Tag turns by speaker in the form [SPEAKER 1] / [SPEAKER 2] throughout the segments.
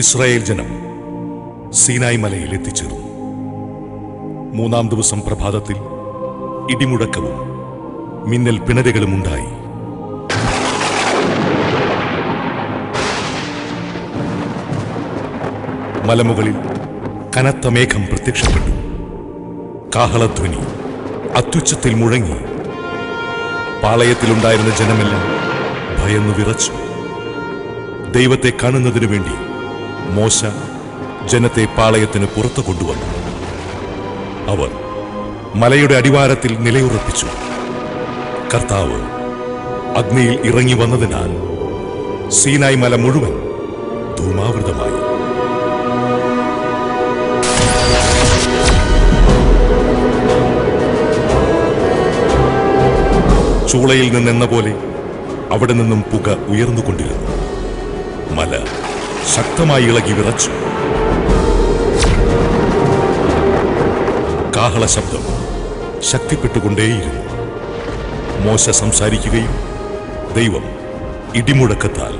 [SPEAKER 1] Israel ജനം സീനായ് മലയിൽ എത്തിച്ചേർന്നു. 3-ാം ദിവസം പ്രഭാതത്തിൽ ഇടിമുഴക്കവും മിന്നൽ പിണരുകളും ഉണ്ടായി. മലമുകളിൽ കനത്ത മേഘം പ്രത്യക്ഷപ്പെട്ടു. കാഹളധ്വനി അത്യുച്ചത്തിൽ മുഴങ്ങി. പാളയത്തിലുണ്ടായിരുന്ന ജനമെല്ലാം ഭയന്നു വിറച്ചു. ദൈവത്തെ കാണുന്നതിനു വേണ്ടി മോശ ജനത്തെ പാളയത്തിന് പുറത്തു കൊണ്ടുവന്നു. അവർ മലയുടെ അടിവാരത്തിൽ നിലയുറപ്പിച്ചു. കർത്താവ് അഗ്നിയിൽ ഇറങ്ങി വന്നതിനാൽ സീനായ് മല മുഴുവൻ ധൂമാവൃതമായി. ചൂളയിൽ നിന്നെന്ന പോലെ അവിടെ നിന്നും പുക ഉയർന്നുകൊണ്ടിരുന്നു. മല ശക്തമായി ഇളകി വിറച്ചു. കാഹള ശബ്ദം ശക്തിപ്പെട്ടുകൊണ്ടേയിരുന്നു. മോശ സംസാരിക്കുകയും ദൈവം ഇടിമുഴക്കത്താൽ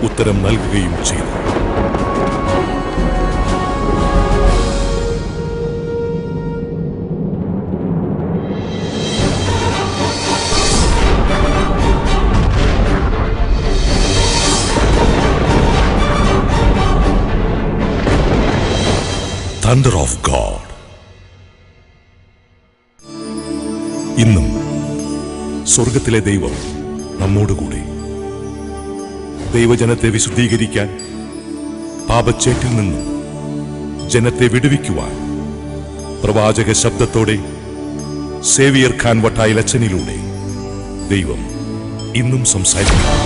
[SPEAKER 1] ഉത്തരം നൽകുകയും ചെയ്തു. Thunder of God. ഇന്നും സ്വർഗത്തിലെ ദൈവം നമ്മോടുകൂടി. ദൈവജനത്തെ വിശുദ്ധീകരിക്കാൻ, പാപച്ചേറ്റിൽ നിന്നും ജനത്തെ വിടുവിക്കുവാൻ പ്രവാചക ശബ്ദത്തോടെ സേവിയർ ഖാൻ വട്ടായിൽ അച്ഛനിലൂടെ ദൈവം ഇന്നും സംസാരിക്കുന്നു.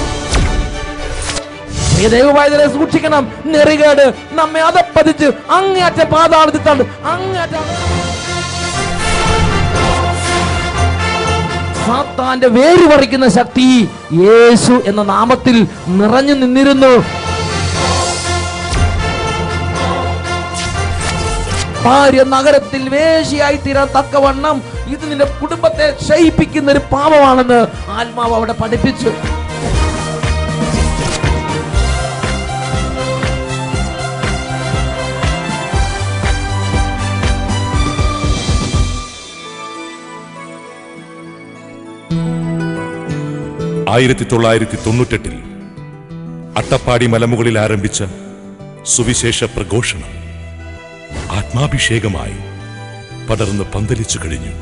[SPEAKER 2] ദൈവവായതിനെ സൂക്ഷിക്കണം. നെറികേട് നമ്മെ അതപ്പതിച്ച് അങ്ങേയറ്റ പാതാളത്തിൽ സാത്താന്റെ വേര് പറിക്കുന്ന ശക്തി യേശു എന്ന നാമത്തിൽ നിറഞ്ഞു നിന്നിരുന്നു. ഭാര്യ നഗരത്തിൽ വേശ്യയായി തീരാൻ തക്കവണ്ണം ഇത് നിന്റെ കുടുംബത്തെ ക്ഷയിപ്പിക്കുന്ന ഒരു പാപമാണെന്ന് ആത്മാവ് അവിടെ പഠിപ്പിച്ചു.
[SPEAKER 1] ിൽ അട്ടപ്പാടി മലമുകളിൽ ആരംഭിച്ച സുവിശേഷ പ്രഘോഷണം ആത്മാഭിഷേകമായി പടർന്ന് പന്തലിച്ചു കഴിഞ്ഞു.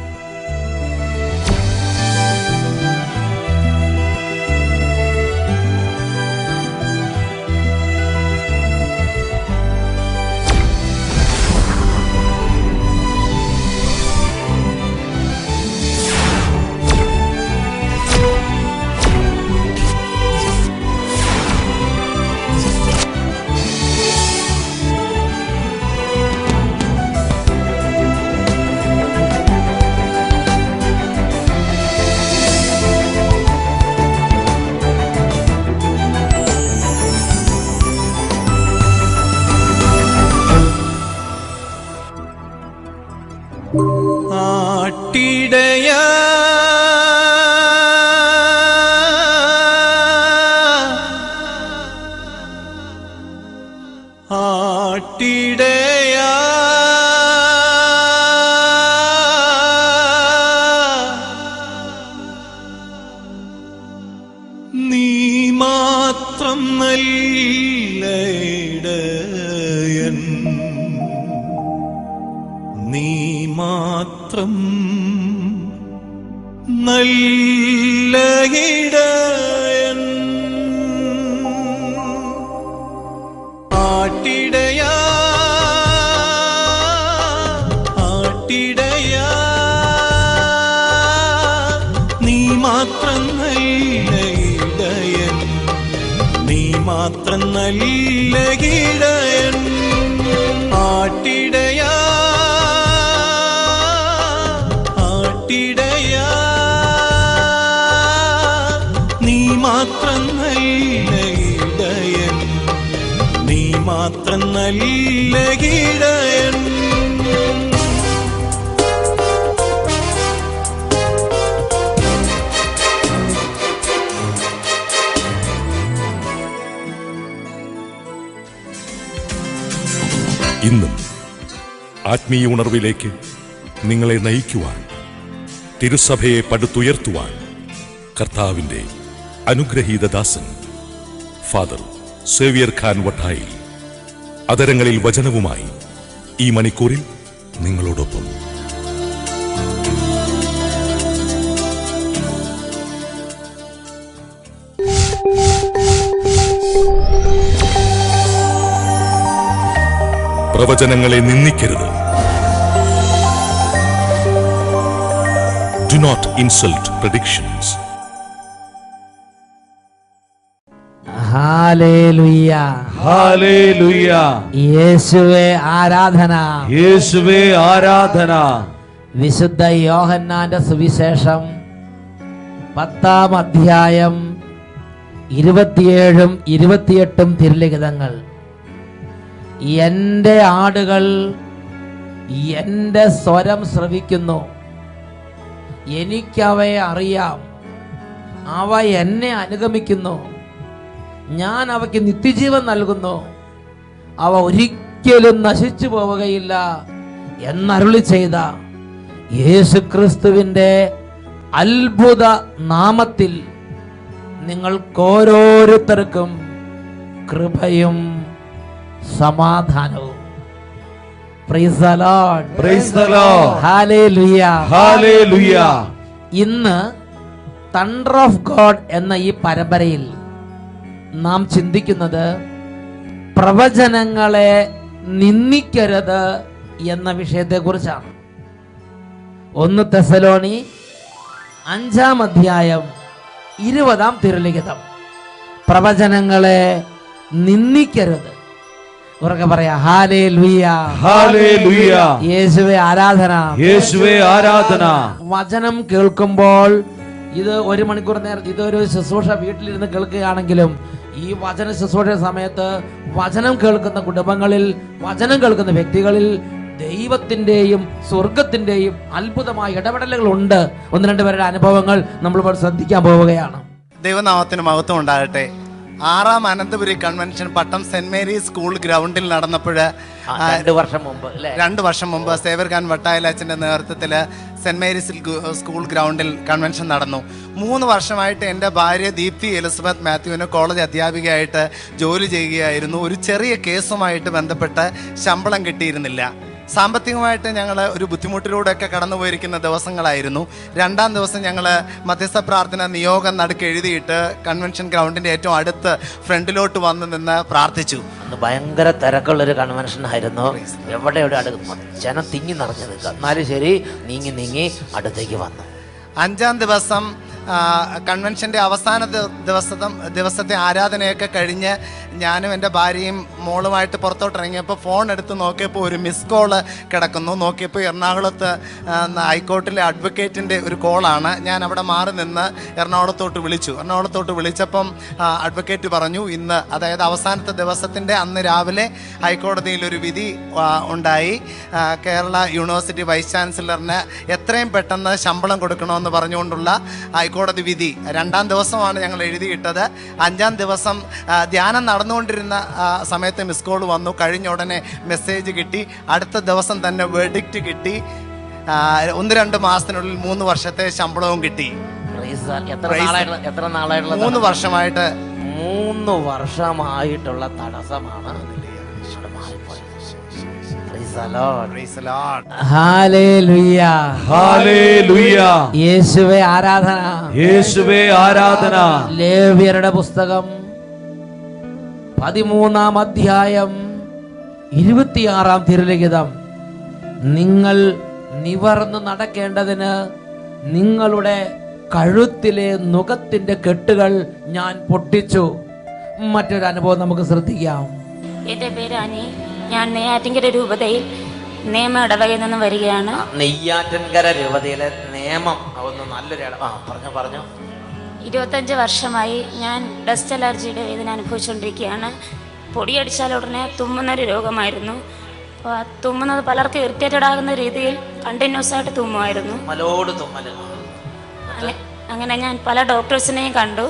[SPEAKER 3] ആട്ടിടയാ ആട്ടിടയാ നീ മാത്രം നല്ല ഇടയൻ, നീ മാത്രം നല്ല ഇടയൻ. ആട്ടിടയാ ആട്ടിടയാ നീ മാത്രം നല്ല ഇടയൻ, നീ മാത്രം നല്ല ഇടയൻ. ആട്ടിടയാ ആട്ടിടയാ നീ മാത്രം നല്ല ഇടയൻ, നീ മാത്രം നല്ല ഇടയൻ.
[SPEAKER 1] ആത്മീയ ഉണർവിലേക്ക് നിങ്ങളെ നയിക്കുവാൻ, തിരുസഭയെ പടുത്തുയർത്തുവാൻ കർത്താവിന്റെ അനുഗ്രഹീത ദാസൻ ഫാദർ സേവ്യർ ഖാൻ വട്ടായിൽ അതരങ്ങളിൽ വചനവുമായി ഈ മണിക്കൂറിൽ നിങ്ങളോടൊപ്പം. പ്രവചനങ്ങളെ നിന്ദിക്കരുത്. Do not insult predictions.
[SPEAKER 2] Hallelujah,
[SPEAKER 4] hallelujah.
[SPEAKER 2] യേശുവേ ആരാധന,
[SPEAKER 4] യേശുവേ ആരാധന.
[SPEAKER 2] വിശുദ്ധ യോഹന്നാന്റെ സുവിശേഷം 10-ാം അധ്യായം 27-ഉം 28-ഉം തിരുലിഖിതങ്ങൾ. എൻ്റെ ആടുകൾ എൻ്റെ സ്വരം ശ്രവിക്കുന്നു, എനിക്കവയെ അറിയാം, അവ എന്നെ അനുഗമിക്കുന്നു, ഞാൻ അവയ്ക്ക് നിത്യജീവൻ നൽകുന്നു, അവ ഒരിക്കലും നശിച്ചു പോവുകയില്ല എന്നരുളി ചെയ്ത യേശുക്രിസ്തുവിൻ്റെ അത്ഭുത നാമത്തിൽ നിങ്ങൾക്കോരോരുത്തർക്കും കൃപയും സമാധാനവും. Price the Lord,
[SPEAKER 4] praise the Lord.
[SPEAKER 2] Hallelujah,
[SPEAKER 4] hallelujah.
[SPEAKER 2] ഇന്ന് തണ്ടർ ഓഫ് ഗോഡ് എന്ന ഈ പരമ്പരയിൽ നാം ചിന്തിക്കുന്നത് പ്രവചനങ്ങളെ നിന്ദിക്കരുത് എന്ന വിഷയത്തെക്കുറിച്ചാണ്. 1 തെസ്സലോനി 5-ാം അധ്യായം 20-ാം തിരുലിഖിതം. പ്രവചനങ്ങളെ നിന്ദിക്കരുത്. ഉറക്കെ പറയാ, ഹല്ലേലൂയ,
[SPEAKER 4] ഹല്ലേലൂയ.
[SPEAKER 2] യേശുവേ ആരാധന,
[SPEAKER 4] യേശുവേ ആരാധന.
[SPEAKER 2] വചനം കേൾക്കുമ്പോൾ ഇത് 1 മണിക്കൂർ നേരം ഇതൊരു ശുശ്രൂഷ വീട്ടിലിരുന്ന് കേൾക്കുകയാണെങ്കിലും ഈ വചന ശുശ്രൂഷ സമയത്ത് വചനം കേൾക്കുന്ന കുടുംബങ്ങളിൽ, വചനം കേൾക്കുന്ന വ്യക്തികളിൽ ദൈവത്തിന്റെയും സ്വർഗത്തിന്റെയും അത്ഭുതമായ ഇടപെടലുകൾ ഉണ്ട്. 1-2 പേരുടെ അനുഭവങ്ങൾ നമ്മൾ ശ്രദ്ധിക്കാൻ പോവുകയാണ്.
[SPEAKER 5] ദൈവനാമത്തിന് മഹത്വം ഉണ്ടാകട്ടെ. 6-ാം അനന്തപുരി കൺവെൻഷൻ പട്ടം സെന്റ് മേരീസ് സ്കൂൾ ഗ്രൗണ്ടിൽ നടന്നപ്പോൾ
[SPEAKER 2] 2 വർഷം മുമ്പ്
[SPEAKER 5] 2 വർഷം മുമ്പ് സേവ്യർ ഖാൻ വട്ടായിൽ അച്ഛൻ്റെ നേതൃത്വത്തിൽ സെന്റ് മേരീസ് സ്കൂൾ ഗ്രൗണ്ടിൽ കൺവെൻഷൻ നടന്നു. 3 വർഷമായിട്ട് എൻ്റെ ഭാര്യ ദീപ്തി എലിസബത്ത് മാത്യുവിന് കോളേജ് അധ്യാപികയായിട്ട് ജോലി ചെയ്യുകയായിരുന്നു. ഒരു ചെറിയ കേസുമായിട്ട് ബന്ധപ്പെട്ട് ശമ്പളം കിട്ടിയിരുന്നില്ല. സാമ്പത്തികമായിട്ട് ഞങ്ങൾ ഒരു ബുദ്ധിമുട്ടിലൂടെയൊക്കെ കടന്നു പോയിരിക്കുന്ന ദിവസങ്ങളായിരുന്നു. 2-ാം ദിവസം ഞങ്ങൾ മധ്യസ്ഥ പ്രാർത്ഥന നിയോഗം നടുക്ക് എഴുതിയിട്ട് കൺവെൻഷൻ ഗ്രൗണ്ടിൻ്റെ ഏറ്റവും അടുത്ത് ഫ്രണ്ടിലോട്ട് വന്ന് നിന്ന് പ്രാർത്ഥിച്ചു.
[SPEAKER 2] അന്ന് ഭയങ്കര തിരക്കുള്ളൊരു കൺവെൻഷൻ ആയിരുന്നു. എവിടെ ജനം തിങ്ങി നിറഞ്ഞു നിൽക്കുക. എന്നാലും ശരി, നീങ്ങി അടുത്തേക്ക് വന്നു.
[SPEAKER 5] 5-ാം ദിവസം കൺവെൻഷൻ്റെ അവസാന ദിവസത്തെ ആരാധനയൊക്കെ കഴിഞ്ഞ് ഞാനും എൻ്റെ ഭാര്യയും മോളുമായിട്ട് പുറത്തോട്ട് ഇറങ്ങിയപ്പോൾ ഫോൺ എടുത്ത് നോക്കിയപ്പോൾ ഒരു മിസ് കോള് കിടക്കുന്നു. നോക്കിയപ്പോൾ എറണാകുളത്ത് ഹൈക്കോർട്ടിലെ അഡ്വക്കേറ്റിൻ്റെ ഒരു കോളാണ്. ഞാൻ അവിടെ മാറി നിന്ന് എറണാകുളത്തോട്ട് വിളിച്ചപ്പം അഡ്വക്കേറ്റ് പറഞ്ഞു, ഇന്ന് അതായത് അവസാനത്തെ ദിവസത്തിൻ്റെ അന്ന് രാവിലെ ഹൈക്കോടതിയിൽ ഒരു വിധി ഉണ്ടായി. കേരള യൂണിവേഴ്സിറ്റി വൈസ് ചാൻസലറിന് എത്രയും പെട്ടെന്ന് ശമ്പളം കൊടുക്കണമെന്ന് പറഞ്ഞുകൊണ്ടുള്ള ഹൈക്കോടതി വിധി. 2-ാം ദിവസമാണ് ഞങ്ങൾ എഴുതിയിട്ടത്. 5-ാം ദിവസം ധ്യാനം നടന്നുകൊണ്ടിരുന്ന സമയത്ത് മിസ് കോൾ വന്നു. കഴിഞ്ഞ ഉടനെ മെസ്സേജ് കിട്ടി. അടുത്ത ദിവസം തന്നെ വെർഡിക്റ്റ് കിട്ടി. 1-2 മാസത്തിനുള്ളിൽ 3 വർഷത്തെ ശമ്പളവും കിട്ടി. 3 വർഷമായിട്ട്
[SPEAKER 2] 3 വർഷമായിട്ടുള്ള തടസ്സമാണ്. Hallelujah,
[SPEAKER 4] hallelujah.
[SPEAKER 2] യേശുവേ ആരാധന,
[SPEAKER 4] യേശുവേ ആരാധന.
[SPEAKER 2] ലേവ്യരുടെ പുസ്തകം 13-ാം അധ്യായം 26-ാം തിരുലിഖിതം. നിങ്ങൾ നിവർന്ന് നടക്കേണ്ടതിന് നിങ്ങളുടെ കഴുത്തിലെ നുകത്തിന്റെ കെട്ടുകൾ ഞാൻ പൊട്ടിച്ചു. മറ്റൊരു അനുഭവം നമുക്ക് ശ്രദ്ധിക്കാം.
[SPEAKER 6] എൻ്റെ പേര് അനി. ഞാൻ നെയ്യാറ്റിൻകര രൂപതയിൽ നിയമ ഇടവകയിൽ നിന്നും വരികയാണ്.
[SPEAKER 2] നെയ്യാറ്റിൻകര രൂപതയിലെ നിയമം നല്ലൊരു
[SPEAKER 6] 25 വർഷമായി ഞാൻ ഡസ്റ്റ് അലർജിയുടെ വേദന അനുഭവിച്ചുകൊണ്ടിരിക്കുകയാണ്. പൊടിയടിച്ചാൽ ഉടനെ തുമ്മുന്നൊരു രോഗമായിരുന്നു. അപ്പോൾ തുമ്മുന്നത് പലർക്കും ഇറിറ്റേറ്റഡ് ആകുന്ന രീതിയിൽ കണ്ടിന്യൂസ് ആയിട്ട് തുമ്മുമായിരുന്നു. അങ്ങനെ ഞാൻ പല ഡോക്ടേഴ്സിനെയും കണ്ടു.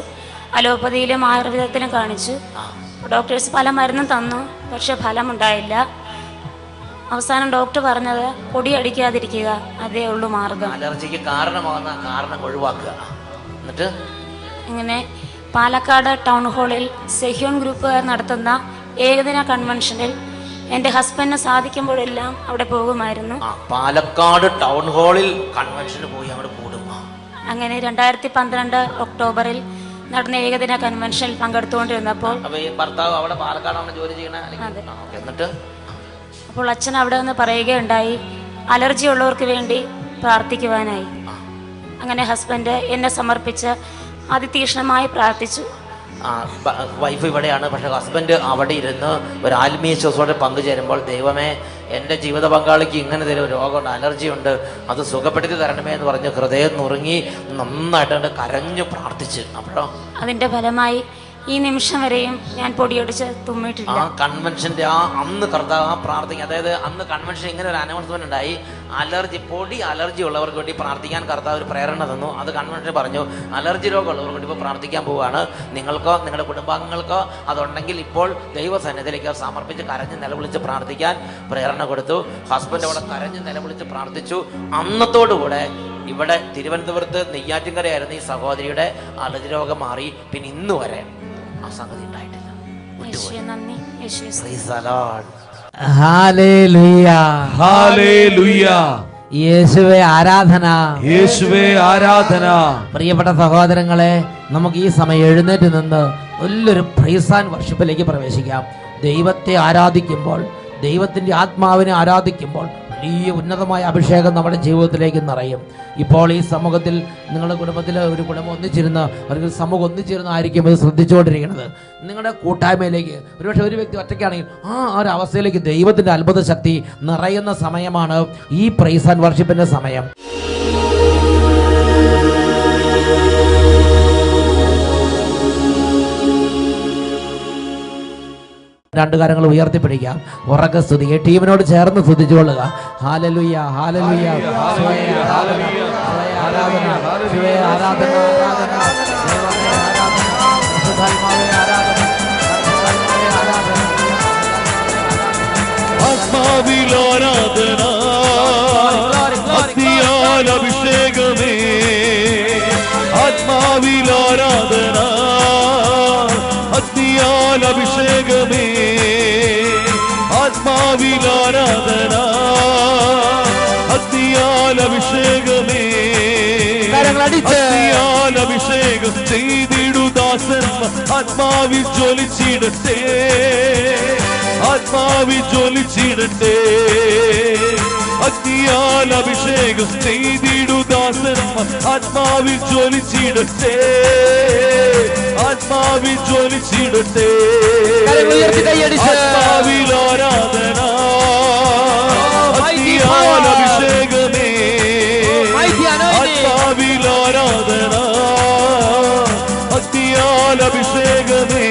[SPEAKER 6] അലോപ്പതിയിലും ആയുർവേദത്തിലും കാണിച്ചു. ഡോക്ടേഴ്സ് പല മരുന്നും തന്നു, പക്ഷെ ഫലമുണ്ടായില്ല. അവസാനം ഡോക്ടർ പറഞ്ഞത് പൊടി അടിക്കാതിരിക്കുക, അതേ ഉള്ളൂ മാർഗം.
[SPEAKER 7] അലർജിക്ക് കാരണമാകുന്ന കാരണം ഒഴിവാക്കുക. എന്നിട്ട്
[SPEAKER 6] ഇങ്ങനെ പാലക്കാട് ടൗൺ ഹാളിൽ സെഹ്യോൻ ഗ്രൂപ്പുകാർ നടത്തുന്ന ഏകദിന കൺവെൻഷനിൽ എൻ്റെ ഹസ്ബൻഡിന് സാധിക്കുമ്പോഴെല്ലാം അവിടെ പോകുമായിരുന്നു.
[SPEAKER 7] പാലക്കാട് ടൗൺ ഹാളിൽ കൺവെൻഷന് പോയി അങ്ങോട്ട് കൂടും.
[SPEAKER 6] അങ്ങനെ 2012 ഒക്ടോബറിൽ നടന്ന ഏകദിന കൺവെൻഷനിൽ പങ്കെടുത്തുകൊണ്ടിരുന്നപ്പോൾ
[SPEAKER 7] ഭർത്താവ് അവിടെ പാലക്കാടാണ് ജോലി ചെയ്യണത്. എന്നിട്ട്
[SPEAKER 6] അപ്പോൾ അച്ഛൻ അവിടെ നിന്ന് പറയുകയുണ്ടായി, അലർജി ഉള്ളവർക്ക് വേണ്ടി പ്രാർത്ഥിക്കുവാനായി. അങ്ങനെ ഹസ്ബൻഡ് എന്നെ സമർപ്പിച്ച് അതിതീക്ഷ്ണമായി പ്രാർത്ഥിച്ചു.
[SPEAKER 7] വൈഫ് ഇവിടെയാണ്, പക്ഷെ ഹസ്ബൻഡ് അവിടെ ഇരുന്ന് ഒരു ആത്മീയ ശുശ്രൂഷയിൽ പങ്കുചേരുമ്പോൾ, ദൈവമേ എൻ്റെ ജീവിത പങ്കാളിക്ക് ഇങ്ങനെ ഒരു രോഗമുണ്ട്, അലർജി ഉണ്ട്, അത് സുഖപ്പെടുത്തി തരണമേ എന്ന് പറഞ്ഞ് ഹൃദയം നുറുങ്ങി നന്നായിട്ട് കരഞ്ഞു പ്രാർത്ഥിച്ച്. അപ്പോഴോ
[SPEAKER 6] അതിൻ്റെ ഫലമായി ഈ നിമിഷം വരെയും ഞാൻ പൊടിയടിച്ച് തുമ്മിയിട്ടില്ല.
[SPEAKER 7] ആ കൺവെൻഷൻ്റെ അന്ന് കർത്താവ് പ്രാർത്ഥിക്കുക, അതായത് അന്ന് കൺവെൻഷൻ ഇങ്ങനെ ഒരു അനൗൺസ്മെന്റ് ഉണ്ടായി, പൊടി അലർജി ഉള്ളവർക്ക് വേണ്ടി പ്രാർത്ഥിക്കാൻ കർത്താവ് ഒരു പ്രേരണ തന്നു. അത് കൺവെൻഷൻ പറഞ്ഞു, അലർജി രോഗമുള്ളവർക്ക് വേണ്ടി ഇപ്പോൾ പ്രാർത്ഥിക്കാൻ പോവുകയാണ്. നിങ്ങൾക്കോ നിങ്ങളുടെ കുടുംബാംഗങ്ങൾക്കോ അതുണ്ടെങ്കിൽ ഇപ്പോൾ ദൈവസന്നിധിയിലേക്ക് സമർപ്പിച്ച് കരഞ്ഞ് നിലവിളിച്ച് പ്രാർത്ഥിക്കാൻ പ്രേരണ കൊടുത്തു. ഹസ്ബൻഡ് അവിടെ കരഞ്ഞ് നിലവിളിച്ച് പ്രാർത്ഥിച്ചു. അന്നത്തോടുകൂടെ ഇവിടെ തിരുവനന്തപുരത്ത് നെയ്യാറ്റിൻകരയായിരുന്നു ഈ സഹോദരിയുടെ അലർജി രോഗം മാറി. പിന്നെ ഇന്ന് വരെ ആ സംഗതി ഉണ്ടായിട്ടില്ല.
[SPEAKER 2] യേശുവേ ആരാധന,
[SPEAKER 4] യേശുവേ ആരാധന.
[SPEAKER 2] പ്രിയപ്പെട്ട സഹോദരങ്ങളെ, നമുക്ക് ഈ സമയം എഴുന്നേറ്റ് നിന്ന് നല്ലൊരു പ്രൈസ് ആൻഡ് വർഷിപ്പിലേക്ക് പ്രവേശിക്കാം. ദൈവത്തെ ആരാധിക്കുമ്പോൾ, ദൈവത്തിൻ്റെ ആത്മാവിനെ ആരാധിക്കുമ്പോൾ വലിയ ഉന്നതമായ അഭിഷേകം നമ്മുടെ ജീവിതത്തിലേക്ക് നിറയും. ഇപ്പോൾ ഈ സമൂഹത്തിൽ നിങ്ങളുടെ കുടുംബത്തിൽ ഒരു കുടുംബം ഒന്നിച്ചിരുന്ന് അല്ലെങ്കിൽ സമൂഹം ഒന്നിച്ചിരുന്നായിരിക്കും ഇത് ശ്രദ്ധിച്ചുകൊണ്ടിരിക്കുന്നത്. നിങ്ങളുടെ കൂട്ടായ്മയിലേക്ക് ഒരുപക്ഷെ ഒരു വ്യക്തി ഒറ്റയ്ക്കാണെങ്കിൽ ആ ഒരു അവസ്ഥയിലേക്ക് ദൈവത്തിൻ്റെ അത്ഭുത ശക്തി നിറയുന്ന സമയമാണ് ഈ പ്രൈസ് ആൻഡ് വർഷിപ്പിൻ്റെ സമയം. രണ്ട് കാര്യങ്ങൾ ഉയർത്തിപ്പിടിക്കാം, ഉറക്കെ സ്തുതിക്കുക, ടീമിനോട് ചേർന്ന് സ്തുതിച്ചുകൊള്ളുക. ഹല്ലേലൂയ, ഹല്ലേലൂയ,
[SPEAKER 3] ആത്മാവിലാരാധന, അഭിഷേകമേ, ആത്മാവിലാരാധന, അഭിഷേകമേ, ആത്മാവിലാരാധന, അഭിഷേകമേ, അഭിഷേകം ചെയ്തിടുദാസൻ ആത്മാവിൽ ജ്വലിച്ചിടട്ടെ, ആത്മാവിൽ ജ്വലിച്ചിടട്ടെ, അഗ്നിയാൽ അഭിഷേകം ചെയ്തിടുദാസൻ ആത്മാവിൽ ജ്വലിച്ചിടട്ടെ, ആത്മാവിൽ ജ്വലിച്ചിടട്ടെ, ആത്മാവിൽ ആരാധന, അഗ്നിയാൽ അഭിഷേകമേ, ആത്മാവിൽ ആരാധന, അഗ്നിയാൽ അഭിഷേകമേ.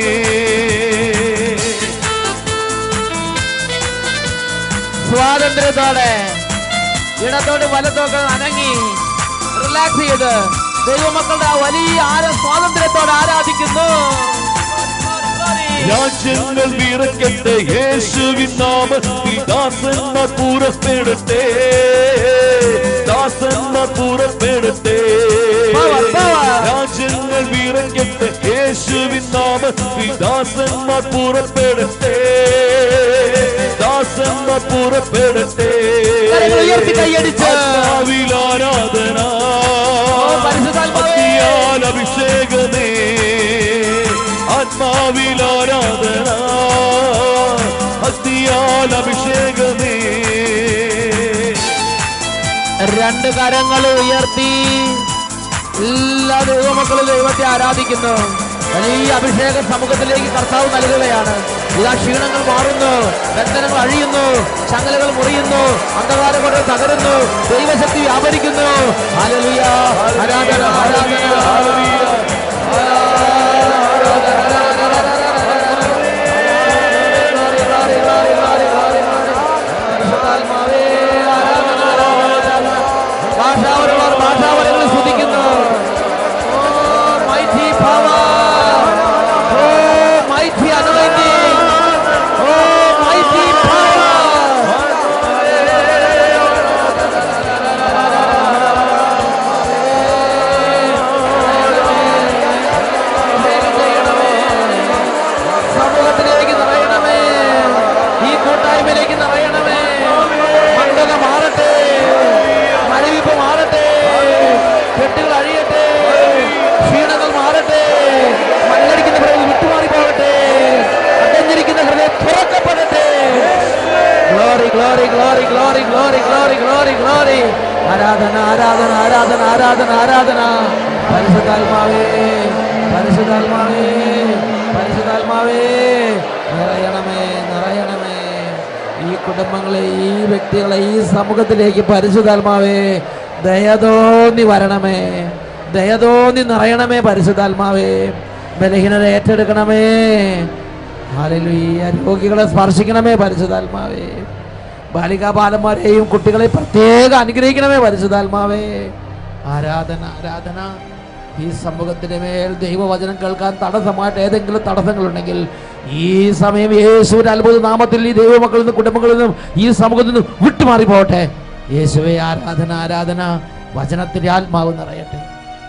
[SPEAKER 2] സ്വാതന്ത്ര്യത്തോടെ ഇടത്തോട് വലത്തോട്ട് അനങ്ങി റിലാക്സ് ചെയ്ത് ദൈവമക്കളുടെ ആ വലിയ സ്വാതന്ത്ര്യത്തോടെ ആരാധിക്കുന്നു.
[SPEAKER 3] രാജ്യങ്ങൾ വിറക്കട്ടെ, യേശുവിൻ നാമത്തിൽ ദാസന്മാർ പുറപ്പെടട്ടെ, ദാസന്മാർ പുറപ്പെടട്ടെ, രാജ്യങ്ങൾ വിറക്കട്ടെ, യേശുവിൻ നാമത്തിൽ ദാസന്മാർ പുറപ്പെടട്ടെ, ദാസന്മാർ പുറപ്പെടട്ടെ, ആത്മാവിൽ ആരാധന, അഗ്നിയാൽ അഭിഷേകമേ, ആത്മാവിൽ ആരാധന, അഗ്നിയാൽ അഭിഷേകമേ.
[SPEAKER 2] രണ്ട് കരങ്ങൾ ഉയർത്തി എല്ലാ ദൈവമക്കളും ദൈവത്തെ ആരാധിക്കുന്നു. വലിയ അഭിഷേക സമൂഹത്തിലേക്ക് കർത്താവ് നൽകുകയാണ്. ഇതാ ക്ഷീണങ്ങൾ മാറുന്നു, ബന്ധനങ്ങൾ അഴിയുന്നു, ചങ്ങലകൾ മുറിയുന്നു, അന്ധകാരങ്ങൾ തകരുന്നു, ദൈവശക്തി വ്യാപരിക്കുന്നു. ഹല്ലേലൂയ, ആരാധന, ആരാധന, ഹല്ലേലൂയ. ഭാഷാവരങ്ങൾ സ്തുതിക്കുന്നു. mighty power, mighty anointing, mighty power. Glory. ആരാധന ആരാധന ആരാധന ആരാധന ആരാധന. പരിശുദ്ധാത്മാവേ പരിശുദ്ധാത്മാവേ പരിശുദ്ധാത്മാവേ നിറയണമേ നിറയണമേ. ഈ കുടുംബങ്ങളെ, ഈ വ്യക്തികളെ, ഈ സമൂഹത്തിലേക്ക് പരിശുദ്ധാത്മാവേ ദയതോന്നി വരണമേ, ദയതോന്നി നിറയണമേ പരിശുദ്ധാത്മാവേ. ബലഹീനത ഏറ്റെടുക്കണമേ. ഹല്ലേലൂയ. രോഗികളെ സ്പർശിക്കണമേ പരിശുദ്ധാത്മാവേ. ബാലികാ ബാലന്മാരെയും കുട്ടികളെ പ്രത്യേകം അനുഗ്രഹിക്കണമേ പരിശുദ്ധാത്മാവേ. ആരാധന ആരാധന. ഈ സമൂഹത്തിന്റെ മേൽ ദൈവവചനം കേൾക്കാൻ തടസ്സമായിട്ട് ഏതെങ്കിലും തടസ്സങ്ങളുണ്ടെങ്കിൽ ഈ സമയം യേശുവിന്റെ അത്ഭുത നാമത്തിൽ ഈ ദൈവമക്കളിൽ നിന്നും കുടുംബങ്ങളിൽ നിന്നും ഈ സമൂഹത്തിൽ നിന്നും വിട്ടുമാറി പോകട്ടെ. യേശുവേ ആരാധന ആരാധന. വചനത്തിന്റെ ആത്മാവ് നിറയട്ടെ,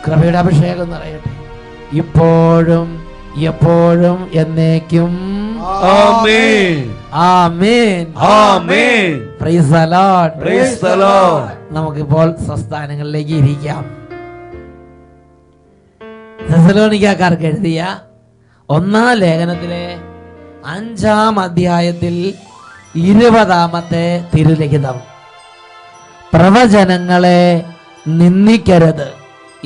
[SPEAKER 2] കൃപയുടെ അഭിഷേകം നിറയട്ടെ, ഇപ്പോഴും എപ്പോഴും എന്നേക്കും.
[SPEAKER 4] ആമേൻ
[SPEAKER 2] ആമേൻ
[SPEAKER 4] ആമേൻ.
[SPEAKER 2] Praise the Lord
[SPEAKER 4] praise the Lord.
[SPEAKER 2] നമുക്കിപ്പോൾ സ്വസ്ഥാനങ്ങളിലേക്ക് ഇരിക്കാം. തെസ്സലോനിക്കക്കാർക്ക് എഴുതിയ 1-ാം ലേഖനത്തിലെ 5-ാം അധ്യായത്തിൽ 20-ാമത്തെ തിരുലിഖിതം. പ്രവചനങ്ങളെ നിന്ദിക്കരുത്.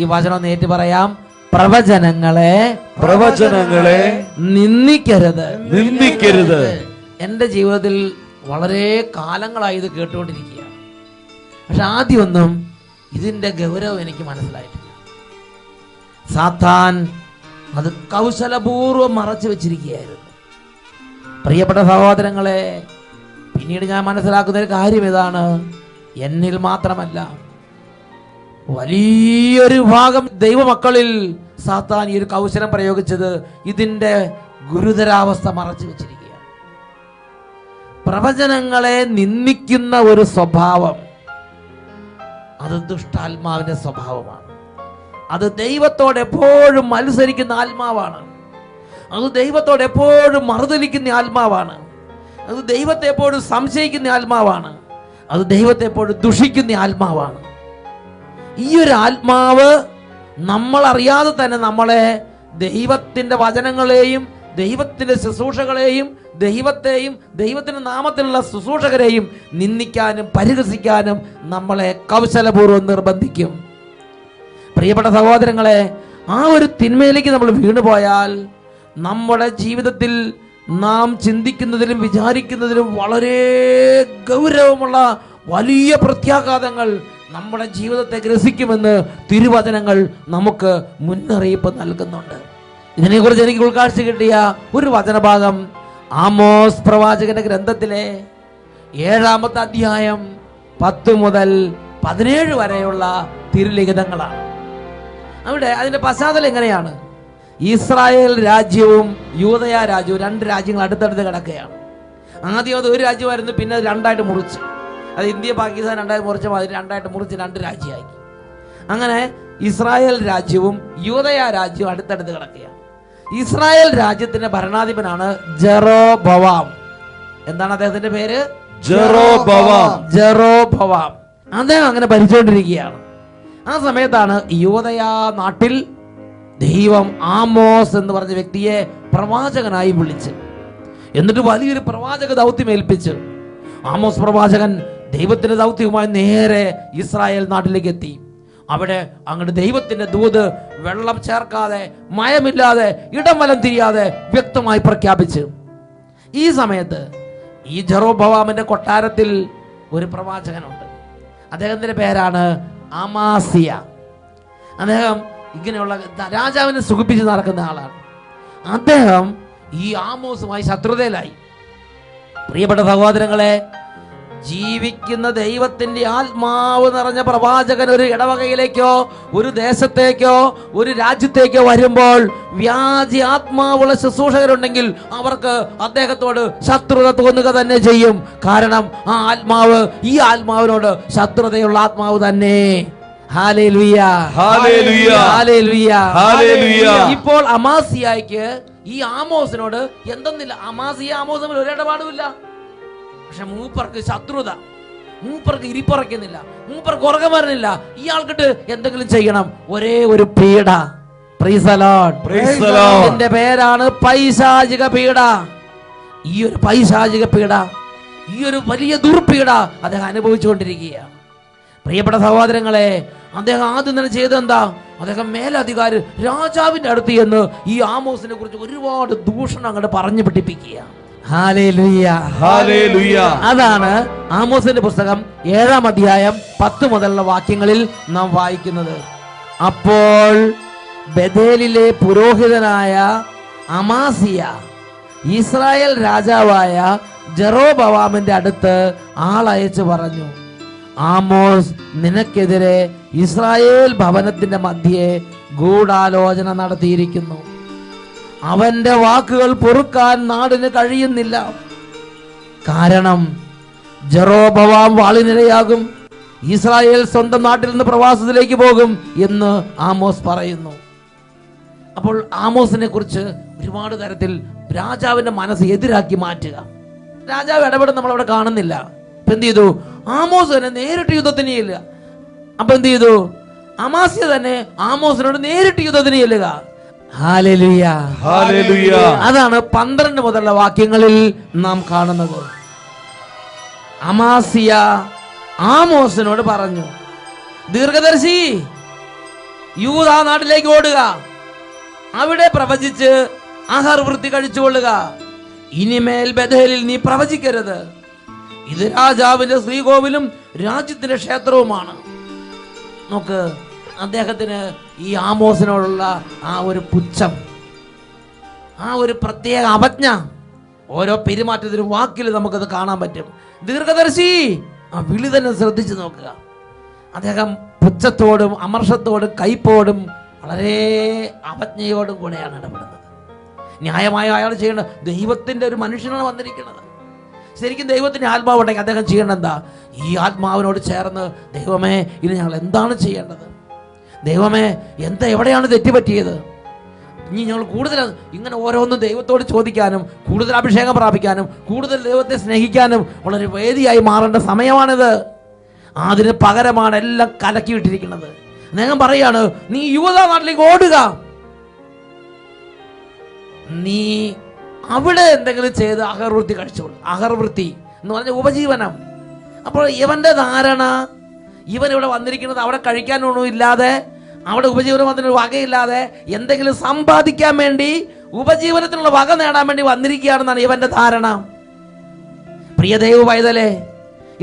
[SPEAKER 2] ഈ വചനം നേരിട്ട് പറയാം. പ്രവചനങ്ങളെ നിന്ദിക്കരുത്.
[SPEAKER 4] നിന്ദിക്കരുത്.
[SPEAKER 2] എൻ്റെ ജീവിതത്തിൽ വളരെ കാലങ്ങളായി ഇത് കേട്ടുകൊണ്ടിരിക്കുകയാണ്. പക്ഷെ ആദ്യമൊന്നും ഇതിൻ്റെ ഗൗരവം എനിക്ക് മനസ്സിലായിട്ടില്ല. സാത്താൻ അത് കൗശലപൂർവ്വം മറച്ചു വെച്ചിരിക്കുകയായിരുന്നു. പ്രിയപ്പെട്ട സഹോദരങ്ങളെ, പിന്നീട് ഞാൻ മനസ്സിലാക്കുന്ന ഒരു കാര്യം ഇതാണ്, എന്നിൽ മാത്രമല്ല വലിയൊരു ഭാഗം ദൈവമക്കളിൽ സാത്താൻ ഈ ഒരു കൗശലം പ്രയോഗിച്ചത് ഇതിൻ്റെ ഗുരുതരാവസ്ഥ മറച്ചു വെച്ചിരിക്കുകയാണ്. പ്രവചനങ്ങളെ നിന്ദിക്കുന്ന ഒരു സ്വഭാവം, അത് ദുഷ്ടാത്മാവിന്റെ സ്വഭാവമാണ്. അത് ദൈവത്തോട് എപ്പോഴും മത്സരിക്കുന്ന ആത്മാവാണ്. അത് ദൈവത്തോട് എപ്പോഴും മറുതലിക്കുന്ന ആത്മാവാണ്. അത് ദൈവത്തെ എപ്പോഴും സംശയിക്കുന്ന ആത്മാവാണ്. അത് ദൈവത്തെ എപ്പോഴും ദുഷിക്കുന്ന ആത്മാവാണ്. ഈ ഒരു ആത്മാവ് നമ്മൾ അറിയാതെ തന്നെ നമ്മളെ ദൈവത്തിൻ്റെ വചനങ്ങളെയും ദൈവത്തിൻ്റെ ശുശ്രൂഷകളെയും ദൈവത്തെയും ദൈവത്തിൻ്റെ നാമത്തിലുള്ള ശുശ്രൂഷകരെയും നിന്ദിക്കാനും പരിഹസിക്കാനും നമ്മളെ കൗശലപൂർവ്വം നിർബന്ധിക്കും. പ്രിയപ്പെട്ട സഹോദരങ്ങളെ, ആ ഒരു തിന്മയിലേക്ക് നമ്മൾ വീണുപോയാൽ നമ്മുടെ ജീവിതത്തിൽ നാം ചിന്തിക്കുന്നതിലും വിചാരിക്കുന്നതിലും വളരെ ഗൗരവമുള്ള വലിയ പ്രത്യാഘാതങ്ങൾ നമ്മുടെ ജീവിതത്തെ ഗ്രസിക്കുമെന്ന് തിരുവചനങ്ങൾ നമുക്ക് മുന്നറിയിപ്പ് നൽകുന്നുണ്ട്. ഇതിനെക്കുറിച്ച് എനിക്ക് ഉൾക്കാഴ്ച കിട്ടിയ ഒരു വചനഭാഗം ആമോസ് പ്രവാചകന്റെ ഗ്രന്ഥത്തിലെ 7-ാമത്തെ അധ്യായം 10 മുതൽ 17 വരെയുള്ള തിരുലിഖിതങ്ങളാണ്. അവിടെ അതിന്റെ പശ്ചാത്തലം എങ്ങനെയാണ്? ഇസ്രായേൽ രാജ്യവും യൂദയ രാജ്യവും 2 രാജ്യങ്ങൾ അടുത്തടുത്ത് കിടക്കുകയാണ്. ആദ്യം അത് ഒരു രാജ്യമായിരുന്നു, പിന്നെ അത് 2ആയിട്ട് മുറിച്ച്, അത് ഇന്ത്യ പാകിസ്ഥാൻ 2ആയി മുറിച്ചപ്പോൾ അത് 2ആയിട്ട് മുറിച്ച് 2 രാജ്യമാക്കി. അങ്ങനെ ഇസ്രായേൽ രാജ്യവും യൂദയ രാജ്യവും അടുത്തടുത്ത് കിടക്കുകയാണ്. ഇസ്രായേൽ രാജ്യത്തിന്റെ ഭരണാധിപനാണ് ജെറോബോവാം. എന്താണ് അദ്ദേഹത്തിന്റെ പേര്? ജെറോബോവാം. അദ്ദേഹം അങ്ങനെ ഭരിച്ചുകൊണ്ടിരിക്കുകയാണ്. ആ സമയത്താണ് യൂദയ നാട്ടിൽ ദൈവം ആമോസ് എന്ന് പറഞ്ഞ വ്യക്തിയെ പ്രവാചകനായി വിളിച്ച്, എന്നിട്ട് വലിയൊരു പ്രവാചക ദൗത്യം ഏൽപ്പിച്ച് ആമോസ് പ്രവാചകൻ ദൈവത്തിന്റെ ദൗത്യവുമായി നേരെ ഇസ്രായേൽ നാട്ടിലേക്ക് എത്തി. അവിടെ അങ്ങോട്ട് ദൈവത്തിന്റെ ദൂത് വെള്ളം ചേർക്കാതെ, മയമില്ലാതെ, ഇടം വലം തിരിയാതെ വ്യക്തമായി പ്രഖ്യാപിച്ചു. ഈ സമയത്ത് ഈ ജെറോബോവാമിന്റെ കൊട്ടാരത്തിൽ ഒരു പ്രവാചകനുണ്ട്. അദ്ദേഹത്തിന്റെ പേരാണ് അമാസിയ. അദ്ദേഹം ഇങ്ങനെയുള്ള രാജാവിനെ സുഖിപ്പിച്ച് നടക്കുന്ന ആളാണ്. അദ്ദേഹം ഈ ആമോസുമായി ശത്രുതയിലായി. പ്രിയപ്പെട്ട സഹോദരങ്ങളെ, ജീവിക്കുന്ന ദൈവത്തിന്റെ ആത്മാവ് നിറഞ്ഞ പ്രവാചകൻ ഒരു ഇടവകയിലേക്കോ ഒരു ദേശത്തേക്കോ ഒരു രാജ്യത്തേക്കോ വരുമ്പോൾ വ്യാജ ആത്മാവുള്ള ശുശ്രൂഷകരുണ്ടെങ്കിൽ അവർക്ക് അദ്ദേഹത്തോട് ശത്രുത തോന്നുക തന്നെ ചെയ്യും. കാരണം ആ ആത്മാവ് ഈ ആത്മാവിനോട് ശത്രുതയുള്ള ആത്മാവ് തന്നെ. Hallelujah, hallelujah, hallelujah, hallelujah. ഇപ്പോൾ അമാസിയായ്ക്ക് ഈ ആമോസിനോട് എന്തെന്നില്ല, അമാസിയ ആമോസ് തമ്മിൽ ഒരു ഇടപാടുമില്ല. പക്ഷെ മൂപ്പർക്ക് ശത്രുത, മൂപ്പർക്ക് ഇരിപ്പറയ്ക്കുന്നില്ല, മൂപ്പർക്ക് ഉറക്കം വരുന്നില്ല. ഇയാൾക്കിട്ട് എന്തെങ്കിലും ചെയ്യണം. ഒരേ ഒരു പീഡ. Praise the Lord, praise the Lord. ഇതിന്റെ പേരാണ് പൈശാചിക പീഡ. ഈ ഒരു പൈശാചിക പീഡ, ഈ ഒരു വലിയ ദുർപീഡ അദ്ദേഹം അനുഭവിച്ചുകൊണ്ടിരിക്കുകയാണ്. പ്രിയപ്പെട്ട സഹോദരങ്ങളെ, അദ്ദേഹം ആദ്യം തന്നെ ചെയ്തെന്താ? അദ്ദേഹം മേലധികാരി രാജാവിന്റെ അടുത്ത് ചെന്ന് ഈ ആമോസിനെ കുറിച്ച് ഒരുപാട് ദൂഷണം അങ്ങോട്ട് പറഞ്ഞു പിടിപ്പിക്കുക. Hallelujah,
[SPEAKER 4] hallelujah.
[SPEAKER 2] അതാണ് ആമോസിന്റെ പുസ്തകം 7-ാം അധ്യായം 10 മുതലുള്ള വാക്യങ്ങളിൽ നാം വായിക്കുന്നത്. അപ്പോൾ ബഥേലിലെ പുരോഹിതനായ അമാസിയ ഇസ്രായേൽ രാജാവായ ജെറോബവാമിന്റെ അടുത്ത് ആളയച്ചു പറഞ്ഞു, ആമോസ് നിനക്കെതിരെ ഇസ്രായേൽ ഭവനത്തിന്റെ മധ്യേ ഗൂഢാലോചന നടത്തിയിരിക്കുന്നു. അവന്റെ വാക്കുകൾ പൊറുക്കാൻ നാടിന് കഴിയുന്നില്ല. കാരണം ജെറോബവാം വാളിനിരയാകും, ഇസ്രായേൽ സ്വന്തം നാട്ടിൽ നിന്ന് പ്രവാസത്തിലേക്ക് പോകും എന്ന് ആമോസ് പറയുന്നു. അപ്പോൾ ആമോസിനെ കുറിച്ച് ഒരുപാട് തരത്തിൽ രാജാവിന്റെ മനസ്സ് എതിരാക്കി മാറ്റുക. രാജാവ് ഇടപെടും നമ്മളവിടെ കാണുന്നില്ല. ഇപ്പൊ എന്ത് ചെയ്തു? ആമോസ് തന്നെ നേരിട്ട് യുദ്ധത്തിന് ചെല്ലുക. അപ്പൊ എന്ത് ചെയ്തു? അമാസ്യ തന്നെ ആമോസിനോട് നേരിട്ട് യുദ്ധത്തിന് ചെല്ലുക. Hallelujah,
[SPEAKER 4] hallelujah.
[SPEAKER 2] അതാണ് 12 മുതലുള്ള വാക്യങ്ങളിൽ നാം കാണുന്നത്. അമാസ്യ ആമോസിനോട് പറഞ്ഞു, ദീർഘദർശി, യൂദാ നാട്ടിലേക്ക് ഓടുക, അവിടെ പ്രവചിച്ച് ആഹാരവൃത്തി കഴിച്ചുകൊള്ളുക. ഇനിമേൽ ബഥേലിൽ നീ പ്രവചിക്കരുത്. ഇത് രാജാവിന്റെ ശ്രീകോവിലും രാജ്യത്തിന്റെ ക്ഷേത്രവുമാണ്. നോക്ക്, അദ്ദേഹത്തിന് ഈ ആമോസിനോടുള്ള ആ ഒരു പുച്ഛം, ആ ഒരു പ്രത്യേക അവജ്ഞ ഓരോ പെരുമാറ്റത്തിനും വാക്കിൽ നമുക്കത് കാണാൻ പറ്റും. ദീർഘദർശി, ആ വിളി തന്നെ ശ്രദ്ധിച്ചു നോക്കുക. അദ്ദേഹം പുച്ഛത്തോടും അമർഷത്തോടും കയ്പോടും വളരെ അവജ്ഞയോടും കൂടെയാണ് ഇടപെടുന്നത്. ന്യായമായ അയാൾ ചെയ്യേണ്ട, ദൈവത്തിന്റെ ഒരു മനുഷ്യനാണ് വന്നിരിക്കുന്നത്. ശരിക്കും ദൈവത്തിന്റെ ആത്മാവുണ്ടെങ്കിൽ അദ്ദേഹം ചെയ്യേണ്ടത് എന്താ? ഈ ആത്മാവിനോട് ചേർന്ന്, ദൈവമേ ഇനി ഞങ്ങൾ എന്താണ് ചെയ്യേണ്ടത്? ദൈവമേ എവിടെയാണ് തെറ്റുപറ്റിയത്? ഇനി ഞങ്ങൾ കൂടുതൽ ഇങ്ങനെ ഓരോന്നും ദൈവത്തോട് ചോദിക്കാനും കൂടുതൽ അഭിഷേകം പ്രാപിക്കാനും കൂടുതൽ ദൈവത്തെ സ്നേഹിക്കാനും ഉള്ളൊരു വേദിയായി മാറേണ്ട സമയമാണിത്. അതിന് പകരമാണ് എല്ലാം കലക്കിയിട്ടിരിക്കുന്നത്. അദ്ദേഹം പറയാണ്, നീ യൂദാ നാട്ടിലേക്ക് ഓടുക, നീ അവിടെ എന്തെങ്കിലും ചെയ്ത് അഹർവൃത്തി കഴിച്ചോളൂ. അഹർവൃത്തി എന്ന് പറഞ്ഞ ഉപജീവനം. അപ്പോൾ ഇവന്റെ ധാരണ, ഇവൻ ഇവിടെ വന്നിരിക്കുന്നത് അവിടെ കഴിക്കാനൊന്നും ഇല്ലാതെ, അവിടെ ഉപജീവനം അതിന് വകയില്ലാതെ എന്തെങ്കിലും സമ്പാദിക്കാൻ വേണ്ടി, ഉപജീവനത്തിനുള്ള വക നേടാൻ വേണ്ടി വന്നിരിക്കുകയാണെന്നാണ് ഇവന്റെ ധാരണ. പ്രിയ ദൈവ പൈതലേ,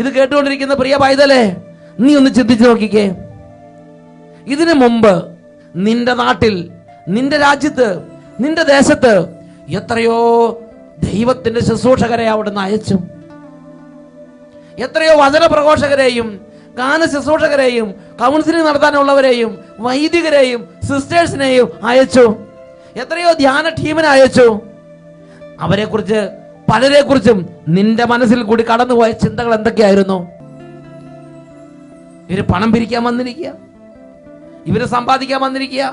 [SPEAKER 2] ഇത് കേട്ടുകൊണ്ടിരിക്കുന്ന പ്രിയ പൈതലേ, നീ ഒന്ന് ചിന്തിച്ചു നോക്കിക്കേ. ഇതിനു മുമ്പ് നിന്റെ നാട്ടിൽ, നിന്റെ രാജ്യത്ത്, നിന്റെ ദേശത്ത് എത്രയോ ദൈവത്തിന്റെ ശുശ്രൂഷകരെ അവിടുന്ന് അയച്ചു. എത്രയോ വചന പ്രഘോഷകരെയും ഗാന ശുശ്രൂഷകരെയും കൗൺസിലിംഗ് നടത്താനുള്ളവരെയും വൈദികരെയും സിസ്റ്റേഴ്സിനെയും അയച്ചു. എത്രയോ ധ്യാന ടീമിനെ അയച്ചു. അവരെ കുറിച്ച് പലരെ കുറിച്ചും നിന്റെ മനസ്സിൽ കൂടി കടന്നുപോയ ചിന്തകൾ എന്തൊക്കെയായിരുന്നു? ഇവര് പണം പിരിക്കാൻ വന്നിരിക്കുക, ഇവര് സമ്പാദിക്കാൻ വന്നിരിക്കുക,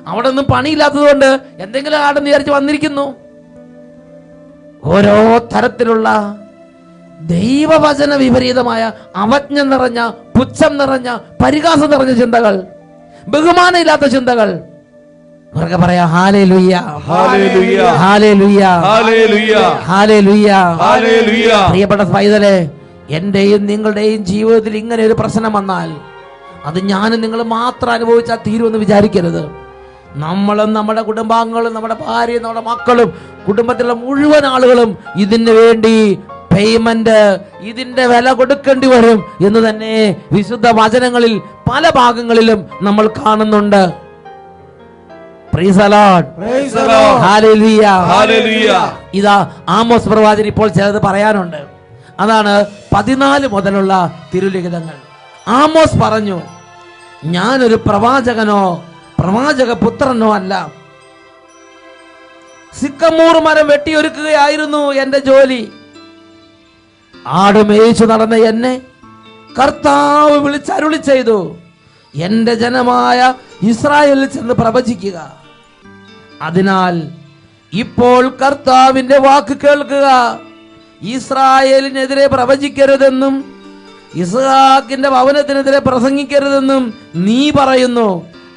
[SPEAKER 2] അവിടെ ഒന്നും പണിയില്ലാത്തതുകൊണ്ട് എന്തെങ്കിലും ആടെന്ന് വിചാരിച്ച് വന്നിരിക്കുന്നു. ഓരോ തരത്തിലുള്ള ദൈവവചന വിപരീതമായ അവജ്ഞ നിറഞ്ഞ, പുച്ഛം നിറഞ്ഞ, പരിഹാസം നിറഞ്ഞ ചിന്തകൾ, ബഹുമാനം ഇല്ലാത്ത ചിന്തകൾ. അവർക്ക് പറയാം, hallelujah,
[SPEAKER 4] hallelujah,
[SPEAKER 2] hallelujah,
[SPEAKER 4] hallelujah,
[SPEAKER 2] hallelujah,
[SPEAKER 4] hallelujah.
[SPEAKER 2] പ്രിയപ്പെട്ട പൈതലേ, എന്റെയും നിങ്ങളുടെയും ജീവിതത്തിൽ ഇങ്ങനെ ഒരു പ്രശ്നം വന്നാൽ അത് ഞാനും നിങ്ങൾ മാത്രം അനുഭവിച്ചാൽ തീരുമെന്ന് വിചാരിക്കരുത്. നമ്മളും നമ്മുടെ കുടുംബാംഗങ്ങളും നമ്മുടെ ഭാര്യയും നമ്മുടെ മക്കളും കുടുംബത്തിലുള്ള മുഴുവൻ ആളുകളും ഇതിന് വേണ്ടി പേയ്മെന്റ്, ഇതിന്റെ വില കൊടുക്കേണ്ടി വരും എന്ന് തന്നെ വിശുദ്ധ വചനങ്ങളിൽ പല ഭാഗങ്ങളിലും നമ്മൾ കാണുന്നുണ്ട്. Price the Lord,
[SPEAKER 4] praise the Lord,
[SPEAKER 2] hallelujah,
[SPEAKER 4] hallelujah.
[SPEAKER 2] ഇതാ ആമോസ് പ്രവാചകൻ ഇപ്പോൾ ചിലത് പറയാനുണ്ട്. അതാണ് 14 മുതലുള്ള തിരുലിഖിതങ്ങൾ. ആമോസ് പറഞ്ഞു, ഞാനൊരു പ്രവാചകനോ പ്രവാചക പുത്രനോ അല്ല. സിക്കമൂർ മരം വെട്ടിയൊരുക്കുകയായിരുന്നു എന്റെ ജോലി. ആട് മേയിച്ചു നടന്ന എന്നെ കർത്താവ് വിളിച്ചരുളി ചെയ്തു, എന്റെ ജനമായ ഇസ്രായേലിൽ ചെന്ന് പ്രവചിക്കുക. അതിനാൽ ഇപ്പോൾ കർത്താവിന്റെ വാക്ക് കേൾക്കുക. ഇസ്രായേലിനെതിരെ പ്രവചിക്കരുതെന്നും ഇസ്ഹാക്കിന്റെ ഭവനത്തിനെതിരെ പ്രസംഗിക്കരുതെന്നും നീ പറയുന്നു.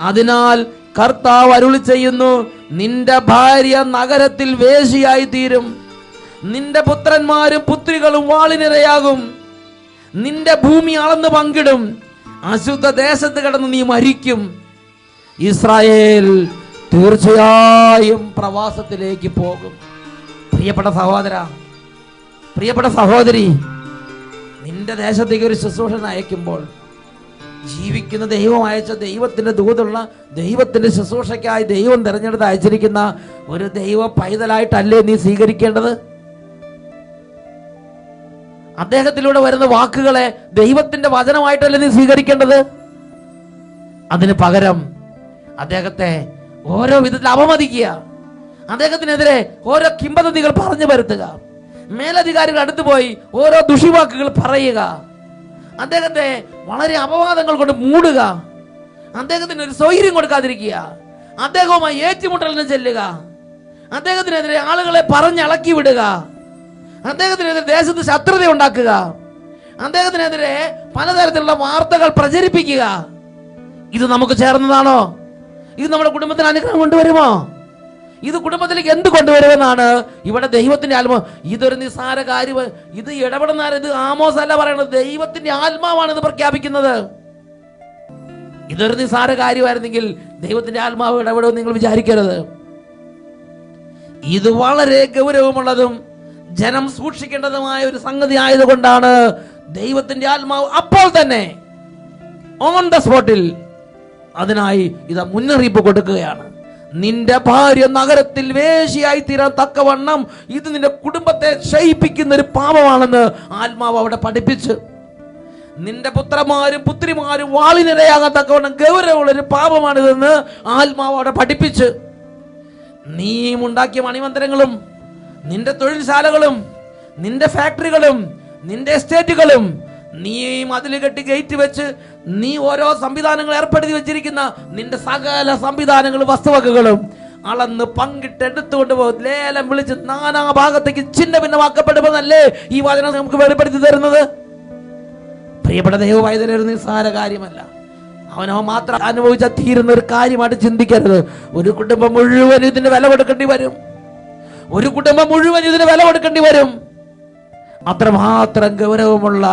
[SPEAKER 2] അതിനാൽ കർത്താവ് അരുളി ചെയ്യുന്നു, നിന്റെ ഭാര്യ നഗരത്തിൽ വേശ്യയായി തീരും, നിന്റെ പുത്രന്മാരും പുത്രികളും വാളിനിരയാകും. നിന്റെ ഭൂമി അളന്ന് പങ്കിടും. അശുദ്ധ ദേശത്ത് കിടന്ന് നീ മരിക്കും. ഇസ്രായേൽ തീർച്ചയായും പ്രവാസത്തിലേക്ക് പോകും. പ്രിയപ്പെട്ട സഹോദര, പ്രിയപ്പെട്ട സഹോദരി, നിന്റെ ദേശത്തേക്ക് ഒരു ശുശ്രൂഷ അയക്കുമ്പോൾ ജീവിക്കുന്ന ദൈവം അയച്ച ദൈവത്തിന്റെ ദൂതുള്ള ദൈവത്തിന്റെ ശുശ്രൂഷയ്ക്കായി ദൈവം തിരഞ്ഞെടുത്ത് അയച്ചിരിക്കുന്ന ഒരു ദൈവ പൈതലായിട്ടല്ലേ നീ സ്വീകരിക്കേണ്ടത്? അദ്ദേഹത്തിലൂടെ വരുന്ന വാക്കുകളെ ദൈവത്തിന്റെ വചനമായിട്ടല്ലേ നീ സ്വീകരിക്കേണ്ടത്? അതിന് പകരം അദ്ദേഹത്തെ ഓരോ വിധത്തിൽ അപമതിക്കുക, അദ്ദേഹത്തിനെതിരെ ഓരോ കിംവദന്തികൾ പറഞ്ഞു വരുത്തുക, മേലധികാരികൾ അടുത്ത് പോയി ഓരോ ദുഷിവാക്കുകൾ പറയുക, അദ്ദേഹത്തെ വളരെ അപവാദങ്ങൾ കൊണ്ട് മൂടുക, അദ്ദേഹത്തിന് ഒരു സ്വൈര്യം കൊടുക്കാതിരിക്കുക, അദ്ദേഹവുമായി ഏറ്റുമുട്ടലിന് ചെല്ലുക, അദ്ദേഹത്തിനെതിരെ ആളുകളെ പറഞ്ഞളക്കി വിടുക, അദ്ദേഹത്തിനെതിരെ ദേശത്ത് ശത്രുത ഉണ്ടാക്കുക, അദ്ദേഹത്തിനെതിരെ പലതരത്തിലുള്ള വാർത്തകൾ പ്രചരിപ്പിക്കുക. ഇത് നമുക്ക് ചേർന്നതാണോ? ഇത് നമ്മുടെ കുടുംബത്തിന് അനുഗ്രഹം കൊണ്ടുവരുമോ? ഇത് കുടുംബത്തിലേക്ക് എന്ത് കൊണ്ടുവരുമെന്നാണ് ഇവിടെ ദൈവത്തിന്റെ ആത്മാവ്. ഇതൊരു നിസ്സാര കാര്യം. ഇത് ഇടപെടുന്ന ഇത് ആമോസ് അല്ല പറയുന്നത്, ദൈവത്തിന്റെ ആത്മാവാണ് ഇത് പ്രഖ്യാപിക്കുന്നത്. ഇതൊരു നിസ്സാര കാര്യമായിരുന്നെങ്കിൽ ദൈവത്തിന്റെ ആത്മാവ് ഇടപെടുമെന്ന് നിങ്ങൾ വിചാരിക്കരുത്. ഇത് വളരെ ഗൗരവമുള്ളതും ജനം സൂക്ഷിക്കേണ്ടതുമായ ഒരു സംഗതി ആയതുകൊണ്ടാണ് ദൈവത്തിന്റെ ആത്മാവ് അപ്പോൾ തന്നെ ഓൺ ദ സ്പോട്ടിൽ അതിനായി ഇത് മുന്നറിയിപ്പ് കൊടുക്കുകയാണ്. നിന്റെ ഭാര്യ നഗരത്തിൽ വേശ്യയായി തീരാൻ തക്കവണ്ണം ഇത് നിന്റെ കുടുംബത്തെ ക്ഷയിപ്പിക്കുന്ന ഒരു പാപമാണെന്ന് ആത്മാവ് അവിടെ പഠിപ്പിച്ചു. നിന്റെ പുത്രന്മാരും പുത്രിമാരും വാളിനിരയാകാൻ തക്കവണ്ണം ഗൗരവമുള്ള ഒരു പാപമാണിതെന്ന് ആത്മാവ് അവിടെ പഠിപ്പിച്ചു. നീ ഉണ്ടാക്കിയ മണിമന്ദിരങ്ങളും നിന്റെ തൊഴിൽശാലകളും നിന്റെ ഫാക്ടറികളും നിന്റെ എസ്റ്റേറ്റുകളും നീ മതിൽ കെട്ടി ഗേറ്റ് വെച്ച് നീ ഓരോ സംവിധാനങ്ങൾ ഏർപ്പെടുത്തി വെച്ചിരിക്കുന്ന നിന്റെ സകല സംവിധാനങ്ങളും വസ്തുവകകളും അളന്ന് പങ്കിട്ടെടുത്തുകൊണ്ട് പോകും, ലേലം വിളിച്ച് നാനാ ഭാഗത്തേക്ക് ചിന്ന ഭിന്നമാക്കപ്പെടുമെന്നല്ലേ ഈ വചനം നമുക്ക് വെളിപ്പെടുത്തി തരുന്നത്? പ്രിയപ്പെട്ട ദൈവവൈദ്യരെ, ഒരു നിസ്സാര കാര്യമല്ല. അവനോ മാത്രം അനുഭവിച്ചാൽ തീരുന്ന ഒരു കാര്യമായിട്ട് ചിന്തിക്കരുത്. ഒരു കുടുംബം മുഴുവൻ ഇതിന് വില കൊടുക്കേണ്ടി വരും. ഒരു കുടുംബം മുഴുവൻ ഇതിന് വില കൊടുക്കേണ്ടി വരും. അത്രമാത്രം ഗൗരവമുള്ള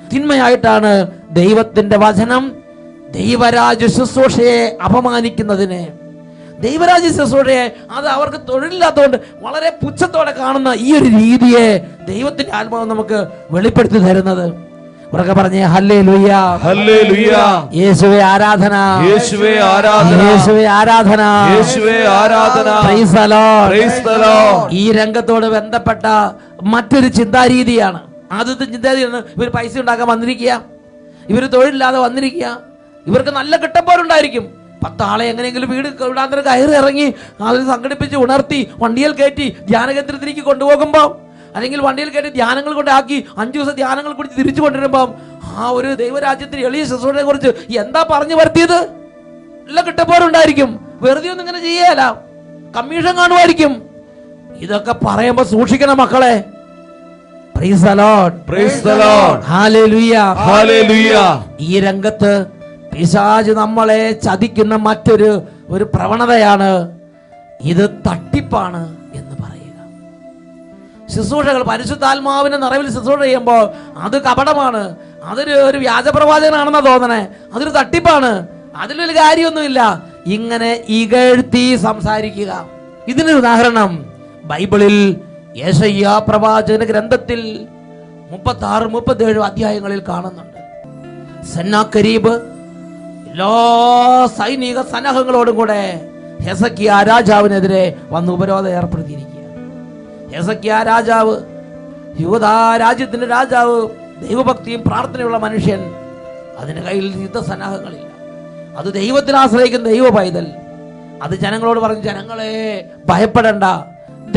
[SPEAKER 2] തിന്മയായിട്ടാണ് ദൈവത്തിന്റെ വചനം ദൈവരാജ്യ ശുശ്രൂഷയെ അപമാനിക്കുന്നതിനെ, ദൈവരാജ്യ ശുശ്രൂഷയെ അത് അവർക്ക് തൊഴിലില്ലാത്തതുകൊണ്ട് വളരെ പുച്ഛത്തോടെ കാണുന്ന ഈ ഒരു രീതിയെ ദൈവത്തിന്റെ ആത്മാവ് നമുക്ക് വെളിപ്പെടുത്തി തരുന്നത്. ഉറക്കെ പറഞ്ഞേ ഹല്ലേലൂയ,
[SPEAKER 4] ഹല്ലേലൂയ.
[SPEAKER 2] യേശുവേ ആരാധന,
[SPEAKER 4] യേശുവേ ആരാധന,
[SPEAKER 2] യേശുവേ ആരാധന,
[SPEAKER 4] യേശുവേ ആരാധന.
[SPEAKER 2] Price the Lord,
[SPEAKER 4] praise the Lord.
[SPEAKER 2] ഈ രംഗത്തോട് ബന്ധപ്പെട്ട മറ്റൊരു ചിന്താരീതിയാണ്. ആദ്യത്തെ ചിന്താരീതിയാണ് ഇവർ പൈസ ഉണ്ടാക്കാൻ വന്നിരിക്കുക, ഇവർ തൊഴിലില്ലാതെ വന്നിരിക്കുക, ഇവർക്ക് നല്ല കിട്ടപ്പോരുണ്ടായിരിക്കും. 10 ആളെ എങ്ങനെയെങ്കിലും വീട് വിടാന്തരം കയറി ഇറങ്ങി അതിൽ സംഘടിപ്പിച്ച് ഉണർത്തി വണ്ടിയിൽ കയറ്റി ധ്യാനകേന്ദ്രത്തിലേക്ക് കൊണ്ടുപോകുമ്പോൾ, അല്ലെങ്കിൽ വണ്ടിയിൽ കയറ്റി ധ്യാനങ്ങൾ കൊണ്ടാക്കി 5 ദിവസം ധ്യാനങ്ങൾ കുറിച്ച് തിരിച്ചു കൊണ്ടുവരുമ്പം ആ ഒരു ദൈവരാജ്യത്തിന് എളിയ ശുശ്രൂഷയെ കുറിച്ച് എന്താ പറഞ്ഞു വരുത്തിയത്? നല്ല കിട്ടപ്പോരുണ്ടായിരിക്കും. വെറുതെ ഒന്നും ഇങ്ങനെ ചെയ്യല, കമ്മീഷൻ കാണുമായിരിക്കും. ഇതൊക്കെ പറയുമ്പോ സൂക്ഷിക്കണം മക്കളെ. Price the Lord,
[SPEAKER 4] praise the Lord.
[SPEAKER 2] Hallelujah,
[SPEAKER 4] hallelujah.
[SPEAKER 2] ഈ രംഗത്ത് പിശാച് നമ്മളെ ചതിക്കുന്ന മറ്റൊരു പ്രവണതയാണ് ഇത് തട്ടിപ്പാണ് എന്ന് പറയുക. ശുശ്രൂഷകൾ പരിശുദ്ധാത്മാവിന്റെ നിറവിൽ ശുശ്രൂഷ ചെയ്യുമ്പോൾ അത് കപടമാണ്, അതൊരു വ്യാജപ്രവാചകനാണെന്നാ തോന്നണേ, അതൊരു തട്ടിപ്പാണ്, അതിലൊരു കാര്യമൊന്നുമില്ല. ഇങ്ങനെ ഇകഴ്ത്തി സംസാരിക്കുക. ഇതിനൊരു ഉദാഹരണം ബൈബിളിൽ യെശയ്യാ പ്രവാചകന്റെ ഗ്രന്ഥത്തിൽ 36-37 അധ്യായങ്ങളിൽ കാണുന്നുണ്ട്. സെന്നാകരീബ് എല്ലാ സൈനിക സന്നാഹങ്ങളോടും കൂടെ ഹെസക്കിയാ രാജാവിനെതിരെ വന്ന് ഉപരോധം ഏർപ്പെടുത്തിയിരിക്കുക. ഹെസക്കിയാ രാജാവ്, യൂദാ രാജ്യത്തിന്റെ രാജാവ്, ദൈവഭക്തിയും പ്രാർത്ഥനയുള്ള മനുഷ്യൻ, അതിന് കയ്യിൽ യുദ്ധസന്നാഹങ്ങളില്ല. അത് ദൈവത്തിൽ ആശ്രയിക്കുന്ന ദൈവ പൈതൽ അത് ജനങ്ങളോട് പറഞ്ഞു, ജനങ്ങളെ ഭയപ്പെടണ്ട,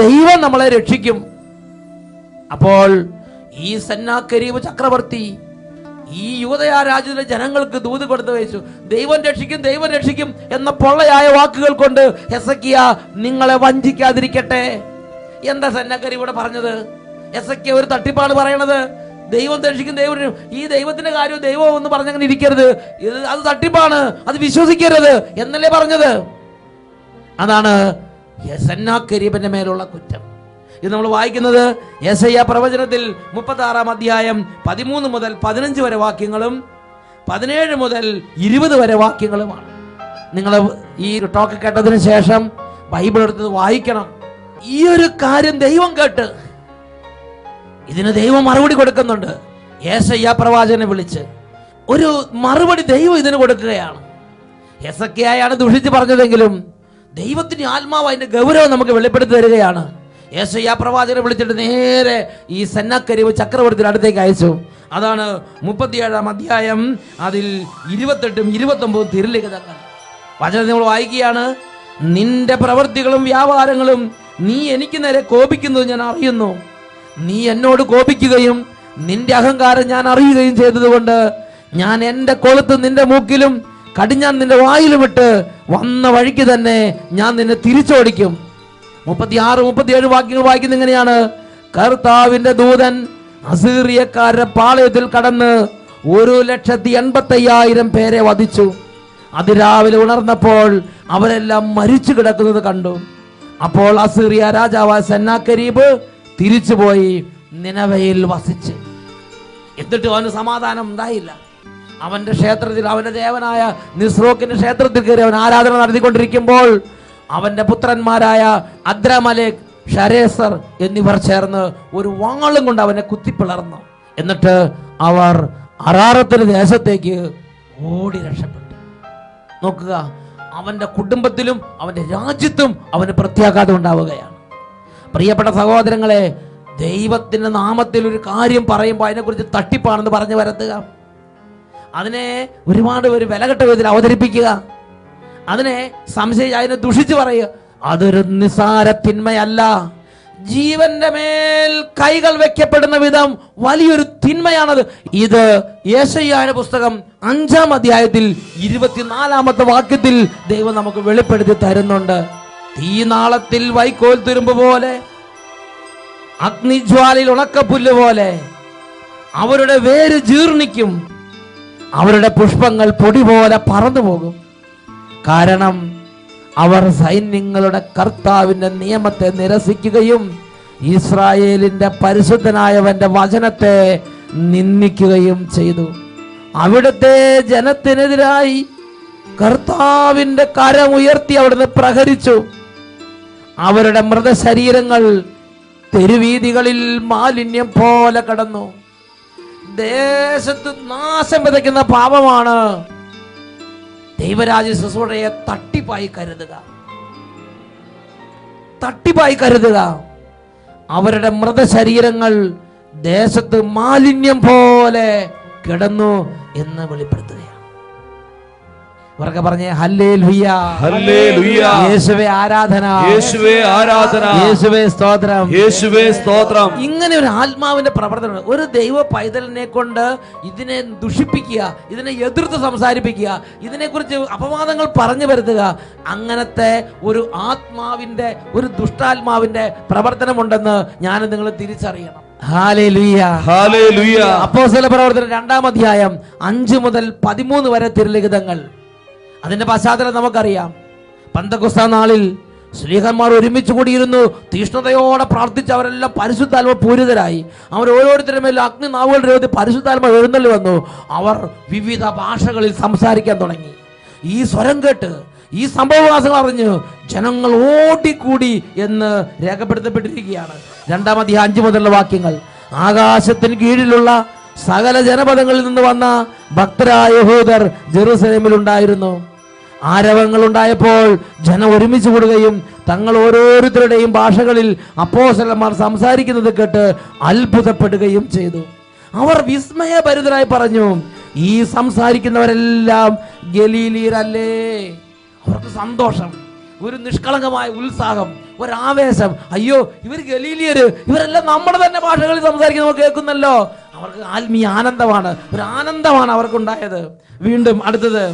[SPEAKER 2] ദൈവം നമ്മളെ രക്ഷിക്കും. അപ്പോൾ ഈ സെന്നാകരീബ് ചക്രവർത്തി ഈ യൂദയാ രാജ്യത്തിലെ ജനങ്ങൾക്ക് ദൂത് കൊടുത്തു വെച്ചു, ദൈവം രക്ഷിക്കും, ദൈവം രക്ഷിക്കും എന്ന പൊള്ളയായ വാക്കുകൾ കൊണ്ട് ഹെസക്കിയാ നിങ്ങളെ വഞ്ചിക്കാതിരിക്കട്ടെ. എന്താ സെന്നാകരീബ് ഇവിടെ പറഞ്ഞത്? ഹെസക്കിയാ ഒരു തട്ടിപ്പാണ് പറയണത്. ദൈവം രക്ഷിക്കും, ദൈവം, ഈ ദൈവത്തിന്റെ കാര്യം ദൈവം എന്ന് പറഞ്ഞങ്ങനെ ഇരിക്കരുത്, അത് തട്ടിപ്പാണ്, അത് വിശ്വസിക്കരുത് എന്നല്ലേ പറഞ്ഞത്. അതാണ് സെന്നാകരീബിന്റെ മേലുള്ള കുറ്റം. ഇത് നമ്മൾ വായിക്കുന്നത് യെശയ്യാ പ്രവചനത്തിൽ 36-ാം അധ്യായം 13 മുതൽ 15 വരെ വാക്യങ്ങളും 17 മുതൽ 20 വരെ വാക്യങ്ങളുമാണ്. നിങ്ങൾ ഈ ടോക്ക് കേട്ടതിന് ശേഷം ബൈബിൾ എടുത്ത് വായിക്കണം. ഈ ഒരു കാര്യം ദൈവം കേട്ട് ഇതിന് ദൈവം മറുപടി കൊടുക്കുന്നുണ്ട്. യെശയ്യാ പ്രവാചകനെ വിളിച്ച് ഒരു മറുപടി ദൈവം ഇതിന് കൊടുക്കുകയാണ്. ഹെസക്കിയായാണ് ദുഷിച്ച് പറഞ്ഞതെങ്കിലും ദൈവത്തിന്റെ ആത്മാവ് അതിന്റെ ഗൗരവം നമുക്ക് വെളിപ്പെടുത്തി തരികയാണ്. യെശയ്യാ പ്രവാചകനെ വിളിച്ചിട്ട് നേരെ ഈ സെന്നാക്കരിവ് ചക്രവർത്തിയുടെ അടുത്തേക്ക് അയച്ചു. അതാണ് 37-ാം അധ്യായം, അതിൽ 28-ഉം 29-ഉം തിരുലിഖിതങ്ങൾ. വചനം നമ്മൾ വായിക്കുകയാണ്. നിന്റെ പ്രവൃത്തികളും വ്യാപാരങ്ങളും നീ എനിക്ക് നേരെ കോപിക്കുന്നത് ഞാൻ അറിയുന്നു. നീ എന്നോട് കോപിക്കുകയും നിന്റെ അഹങ്കാരം ഞാൻ അറിയുകയും ചെയ്തതുകൊണ്ട് ഞാൻ എൻ്റെ കൊളുത്ത് നിന്റെ മൂക്കിലും കടിഞ്ഞാൻ നിന്റെ വായിലും ഇട്ട് വന്ന വഴിക്ക് തന്നെ ഞാൻ നിന്നെ തിരിച്ചോടിക്കും. 36-37 വാക്യങ്ങൾ വായിക്കുന്ന എങ്ങനെയാണ്? കർത്താവിന്റെ ദൂതൻ അസീറിയക്കാരുടെ പാളയത്തിൽ കടന്ന് 1,85,000 പേരെ വധിച്ചു. അതിരാവിലെ ഉണർന്നപ്പോൾ അവരെല്ലാം മരിച്ചു കിടക്കുന്നത് കണ്ടു. അപ്പോൾ അസീറിയ രാജാവായ സെന്നാകരീബ് തിരിച്ചുപോയി നിനവയിൽ വസിച്ച്. എന്നിട്ടും അവന് സമാധാനം ഉണ്ടായില്ല. അവന്റെ ക്ഷേത്രത്തിൽ, അവന്റെ ദേവനായ നിസ്രോക്കിന്റെ ക്ഷേത്രത്തിൽ കയറി അവൻ ആരാധന നടത്തിക്കൊണ്ടിരിക്കുമ്പോൾ അവന്റെ പുത്രന്മാരായ അദ്രമലേക്, ഷരേസർ എന്നിവർ ചേർന്ന് ഒരു വാളും കൊണ്ട് അവനെ കുത്തിപ്പിളർന്നു. എന്നിട്ട് അവർ അറാറത്തിന്റെ ദേശത്തേക്ക് ഓടി രക്ഷപ്പെട്ടു. നോക്കുക, അവന്റെ കുടുംബത്തിലും അവന്റെ രാജ്യത്തും അവന് പ്രത്യാഘാതം ഉണ്ടാവുകയാണ്. പ്രിയപ്പെട്ട സഹോദരങ്ങളെ, ദൈവത്തിന്റെ നാമത്തിൽ ഒരു കാര്യം പറയുമ്പോൾ അതിനെക്കുറിച്ച് തട്ടിപ്പാണെന്ന് പറഞ്ഞു വരത്തുക, അതിനെ ഒരുപാട് ഒരു വിലകെട്ട വിധത്തിൽ അവതരിപ്പിക്കുക, അതിനെ അതിനെ ദുഷിച്ചു പറയുക, അതൊരു നിസാര തിന്മയല്ല. ജീവന്റെ മേൽ കൈകൾ വെക്കപ്പെടുന്ന വിധം വലിയൊരു തിന്മയാണത്. ഇത് യെശയ്യായുടെ പുസ്തകം 5-ാം അധ്യായത്തിൽ 24-ാമത്തെ വാക്യത്തിൽ ദൈവം നമുക്ക് വെളിപ്പെടുത്തി തരുന്നുണ്ട്. തീനാളത്തിൽ വൈക്കോൽ തുരുമ്പ് പോലെ, അഗ്നിജ്വാലയിൽ ഉണക്കപ്പുല്ല് പോലെ അവരുടെ വേര് ജീർണിക്കും, അവരുടെ പുഷ്പങ്ങൾ പൊടി പോലെ പറന്നു പോകും. കാരണം അവർ സൈന്യങ്ങളുടെ കർത്താവിന്റെ നിയമത്തെ നിരസിക്കുകയും ഇസ്രായേലിന്റെ പരിശുദ്ധനായവന്റെ വചനത്തെ നിന്ദിക്കുകയും ചെയ്തു. അവിടുത്തെ ജനത്തിനെതിരായി കർത്താവിന്റെ കരം ഉയർത്തി അവിടുന്ന് പ്രഹരിച്ചു. അവരുടെ മൃതശരീരങ്ങൾ തെരുവീതികളിൽ മാലിന്യം പോലെ കടന്നു. ദേശത്ത് നാശം വിതയ്ക്കുന്ന പാപമാണ് ദൈവരാജ്യ ശുശ്രൂഷയെ തട്ടിപ്പായി കരുതുക. തട്ടിപ്പായി കരുതുക. അവരുടെ മൃതശരീരങ്ങൾ ദേശത്ത് മാലിന്യം പോലെ കിടന്നു എന്ന് വെളിപ്പെടുത്തുകയാണ്. ഉറക്കെ പറഞ്ഞേ ഹല്ലേലൂയ,
[SPEAKER 4] ഹല്ലേലൂയ.
[SPEAKER 2] യേശുവേ ആരാധന,
[SPEAKER 4] യേശുവേ ആരാധന,
[SPEAKER 2] യേശുവേ സ്തോത്രം,
[SPEAKER 4] യേശുവേ സ്തോത്രം.
[SPEAKER 2] ഇങ്ങനെ ഒരു ആത്മാവിന്റെ പ്രവർത്തനം ഒരു ദൈവ പൈതലിനെ കൊണ്ട് ഇതിനെ ദുഷിപ്പിക്കുക, ഇതിനെ എതിർത്ത് സംസാരിപ്പിക്കുക, ഇതിനെക്കുറിച്ച് അപവാദങ്ങൾ പറഞ്ഞു വരുത്തുക, അങ്ങനത്തെ ഒരു ആത്മാവിന്റെ, ഒരു ദുഷ്ടാത്മാവിന്റെ പ്രവർത്തനമുണ്ടെന്ന് ഞാൻ നിങ്ങൾ തിരിച്ചറിയണം. Hallelujah,
[SPEAKER 4] hallelujah.
[SPEAKER 2] അപ്പോസ്തല പ്രവർത്തനം 2-ാം അധ്യായം 5 മുതൽ 13 വരെ തിരുലിഖിതങ്ങൾ. അതിന്റെ പശ്ചാത്തലം നമുക്കറിയാം. പെന്തക്കോസ്ത് നാളിൽ ശ്ലീഹന്മാർ ഒരുമിച്ച് കൂടിയിരുന്നു. തീഷ്ണതയോടെ പ്രാർത്ഥിച്ച് അവരെല്ലാം പരിശുദ്ധാത്മ പൂരിതരായി. അവർ ഓരോരുത്തരുടെ മേലും അഗ്നി നാവുകളുടെ രൂപത്തിൽ പരിശുദ്ധാത്മ എഴുന്നള്ളി വന്നു. അവർ വിവിധ ഭാഷകളിൽ സംസാരിക്കാൻ തുടങ്ങി. ഈ സ്വരം കേട്ട്, ഈ സംഭവവാസങ്ങൾ അറിഞ്ഞ് ജനങ്ങൾ ഓടിക്കൂടി എന്ന് രേഖപ്പെടുത്തപ്പെട്ടിരിക്കുകയാണ്. 2-ാം അധ്യായം 5 മുതലുള്ള വാക്യങ്ങൾ. ആകാശത്തിന് കീഴിലുള്ള സകല ജനപദങ്ങളിൽ നിന്ന് വന്ന ഭക്തരായ യഹൂദർ ജെറുസലേമിൽ ഉണ്ടായിരുന്നു. ആരവങ്ങൾ ഉണ്ടായപ്പോൾ ജനം ഒരുമിച്ച് കൂടുകയും തങ്ങൾ ഓരോരുത്തരുടെയും ഭാഷകളിൽ അപ്പോസ്തലന്മാർ സംസാരിക്കുന്നത് കേട്ട് അത്ഭുതപ്പെടുകയും ചെയ്തു. അവർ വിസ്മയഭരിതരായി പറഞ്ഞു, ഈ സംസാരിക്കുന്നവരെല്ലാം ഗലീലിയരല്ലേ? അവർക്ക് സന്തോഷം, ഒരു നിഷ്കളങ്കമായ ഉത്സാഹം, ഒരാവേശം. അയ്യോ, ഇവർ ഗലീലിയര്, ഇവരെല്ലാം നമ്മുടെ തന്നെ ഭാഷകളിൽ സംസാരിക്കുന്നത് കേൾക്കുന്നല്ലോ. അവർക്ക് ആത്മീയ ആനന്ദമാണ്, ഒരു ആനന്ദമാണ് അവർക്കുണ്ടായത്. വീണ്ടും അടുത്തത്,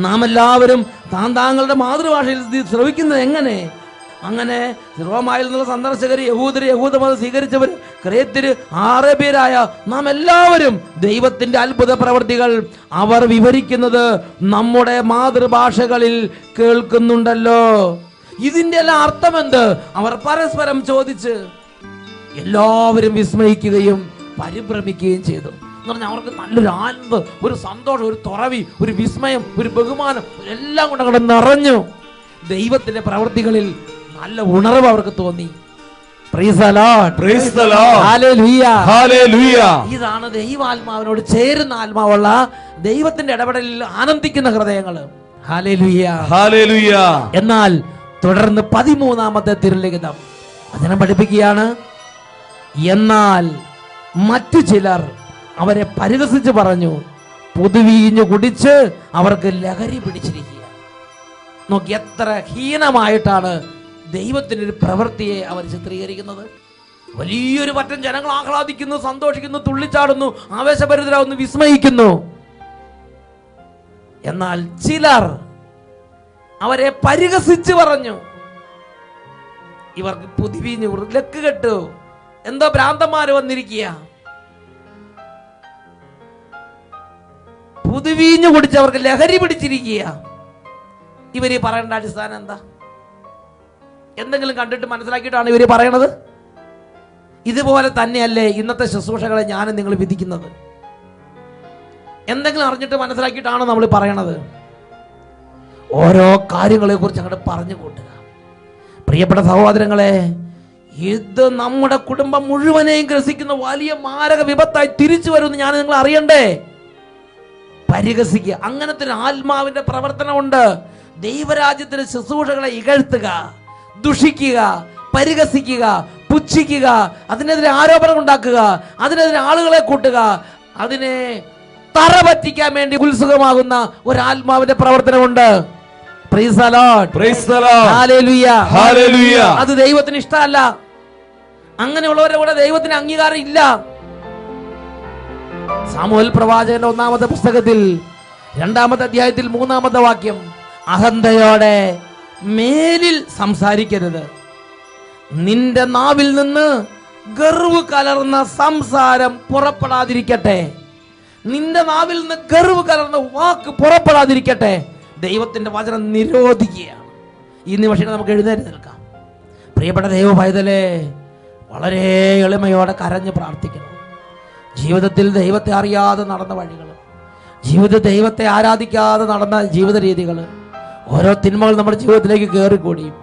[SPEAKER 2] നാം എല്ലാവരും താങ്കളുടെ മാതൃഭാഷയിൽ ശ്രവിക്കുന്നത് എങ്ങനെ? അങ്ങനെ റോമായിൽ നിന്നുള്ള സന്ദർശകർ, യഹൂദര്, യഹൂദമതം സ്വീകരിച്ചവർ, ക്രേത്യര്, അറബിയരായ നാം എല്ലാവരും ദൈവത്തിന്റെ അത്ഭുത പ്രവൃത്തികൾ അവർ വിവരിക്കുന്നത് നമ്മുടെ മാതൃഭാഷകളിൽ കേൾക്കുന്നുണ്ടല്ലോ. ഇതിന്റെ എല്ലാം അർത്ഥം എന്ത്? അവർ പരസ്പരം ചോദിച്ച് എല്ലാവരും വിസ്മയിക്കുകയും പരിഭ്രമിക്കുകയും ചെയ്തു. എന്ന് പറഞ്ഞാൽ അവർക്ക് നല്ലൊരു ആനന്ദം, ഒരു സന്തോഷം, ഒരു തുറവി, ഒരു വിസ്മയം, ഒരു ബഹുമാനം എല്ലാം കൊണ്ട് അങ്ങോട്ട് നിറഞ്ഞു. ദൈവത്തിന്റെ പ്രവൃത്തികളിൽ നല്ല ഉണർവ് അവർക്ക് തോന്നി. Praise the Lord.
[SPEAKER 4] Praise the Lord.
[SPEAKER 2] Hallelujah.
[SPEAKER 4] Hallelujah.
[SPEAKER 2] ഇതാണ് ദൈവാത്മാവിനോട് ചേരുന്ന ആത്മാവുള്ള ദൈവത്തിന്റെ ഇടപെടലിൽ ആനന്ദിക്കുന്ന ഹൃദയങ്ങൾ. Hallelujah.
[SPEAKER 4] Hallelujah.
[SPEAKER 2] എന്നാൽ തുടർന്ന് 13-ാമത്തെ തിരുലിഖിതം വചനം പഠിപ്പിക്കുകയാണ്. എന്നാൽ മറ്റു ചിലർ അവരെ പരിഹസിച്ച് പറഞ്ഞു, പുതുവീഞ്ഞു കുടിച്ച് അവർക്ക് ലഹരി പിടിച്ചിരിക്കുക. നോക്കി എത്ര ഹീനമായിട്ടാണ് ദൈവത്തിന്റെ ഒരു പ്രവൃത്തിയെ അവർ ചിത്രീകരിക്കുന്നത്. വലിയൊരു പറ്റം ജനങ്ങൾ ആഹ്ലാദിക്കുന്നു, സന്തോഷിക്കുന്നു, തുള്ളിച്ചാടുന്നു, ആവേശഭരിതരാകുന്നു, വിസ്മയിക്കുന്നു. എന്നാൽ ചിലർ അവരെ പരിഹസിച്ച് പറഞ്ഞു, ഇവർക്ക് പുതുവീഞ്ഞു ലക്ക് കെട്ടു, എന്തോ ഭ്രാന്തന്മാര് വന്നിരിക്കുക, പുതുവീഞ്ഞു കുടിച്ച് അവർക്ക് ലഹരി പിടിച്ചിരിക്കുക. ഇവര് പറയേണ്ട അടിസ്ഥാനം എന്താ? എന്തെങ്കിലും കണ്ടിട്ട് മനസ്സിലാക്കിയിട്ടാണ് ഇവര് പറയണത്? ഇതുപോലെ തന്നെയല്ലേ ഇന്നത്തെ ശുശ്രൂഷകളെ ഞാനും നിങ്ങൾ വിധിക്കുന്നത്? എന്തെങ്കിലും അറിഞ്ഞിട്ട് മനസ്സിലാക്കിയിട്ടാണോ നമ്മൾ പറയണത്? ഓരോ കാര്യങ്ങളെ കുറിച്ച് അങ്ങോട്ട് പറഞ്ഞു കൂട്ടുക. പ്രിയപ്പെട്ട സഹോദരങ്ങളെ, ഇത് നമ്മുടെ കുടുംബം മുഴുവനെയും ഗ്രസിക്കുന്ന വലിയ മാരക വിപത്തായി തിരിച്ചു വരുമെന്ന് ഞാൻ നിങ്ങൾ അറിയണ്ടേ? പരിഹസിക്കുക, അങ്ങനത്തെ ഒരു ആത്മാവിന്റെ പ്രവർത്തനമുണ്ട്. ദൈവരാജ്യത്തിന്റെ ശുശ്രൂഷകളെ ഇകഴ്ത്തുക, ദുഷിക്കുക, പരിഹസിക്കുക, പുച്ഛിക്കുക, അതിനെതിരെ ആരോപണം ഉണ്ടാക്കുക, അതിനെതിരെ ആളുകളെ കൂട്ടുക, അതിനെ തറ പറ്റിക്കാൻ വേണ്ടി ഉത്സുകമാകുന്ന ഒരു ആത്മാവിന്റെ പ്രവർത്തനമുണ്ട്. Praise the Lord.
[SPEAKER 4] Praise the Lord.
[SPEAKER 2] Hallelujah.
[SPEAKER 4] Hallelujah.
[SPEAKER 2] അത് ദൈവത്തിന് ഇഷ്ടമല്ല. അങ്ങനെയുള്ളവരുടെ കൂടെ ദൈവത്തിന് അംഗീകാരം ഇല്ല. സാമുവേൽ പ്രവാചകന്റെ 1-ാമത്തെ പുസ്തകത്തിൽ 2-ാമത്തെ അധ്യായത്തിൽ 3-ാമത്തെ വാക്യം, അഹന്തയോടെ മേലിൽ സംസാരിക്കരുത്, നിന്റെ നാവിൽ നിന്ന് ഗർവ് കലർന്ന സംസാരം പുറപ്പെടാതിരിക്കട്ടെ. നിന്റെ നാവിൽ നിന്ന് ഗർവ് കലർന്ന വാക്ക് പുറപ്പെടാതിരിക്കട്ടെ. ദൈവത്തിന്റെ വചനം നിരോധിക്കുകയാണ്. ഈ നിമിഷം നമുക്ക് എഴുന്നേറ്റ് നിൽക്കാം. പ്രിയപ്പെട്ട ദൈവ പൈതലേ, വളരെ എളിമയോടെ കരഞ്ഞ് പ്രാർത്ഥിക്കണം. ജീവിതത്തിൽ ദൈവത്തെ അറിയാതെ നടന്ന വഴികൾ, ജീവിതത്തിൽ ദൈവത്തെ ആരാധിക്കാതെ നടന്ന ജീവിത രീതികൾ, ഓരോ തിന്മകൾ നമ്മുടെ ജീവിതത്തിലേക്ക് കയറിക്കൂടിയും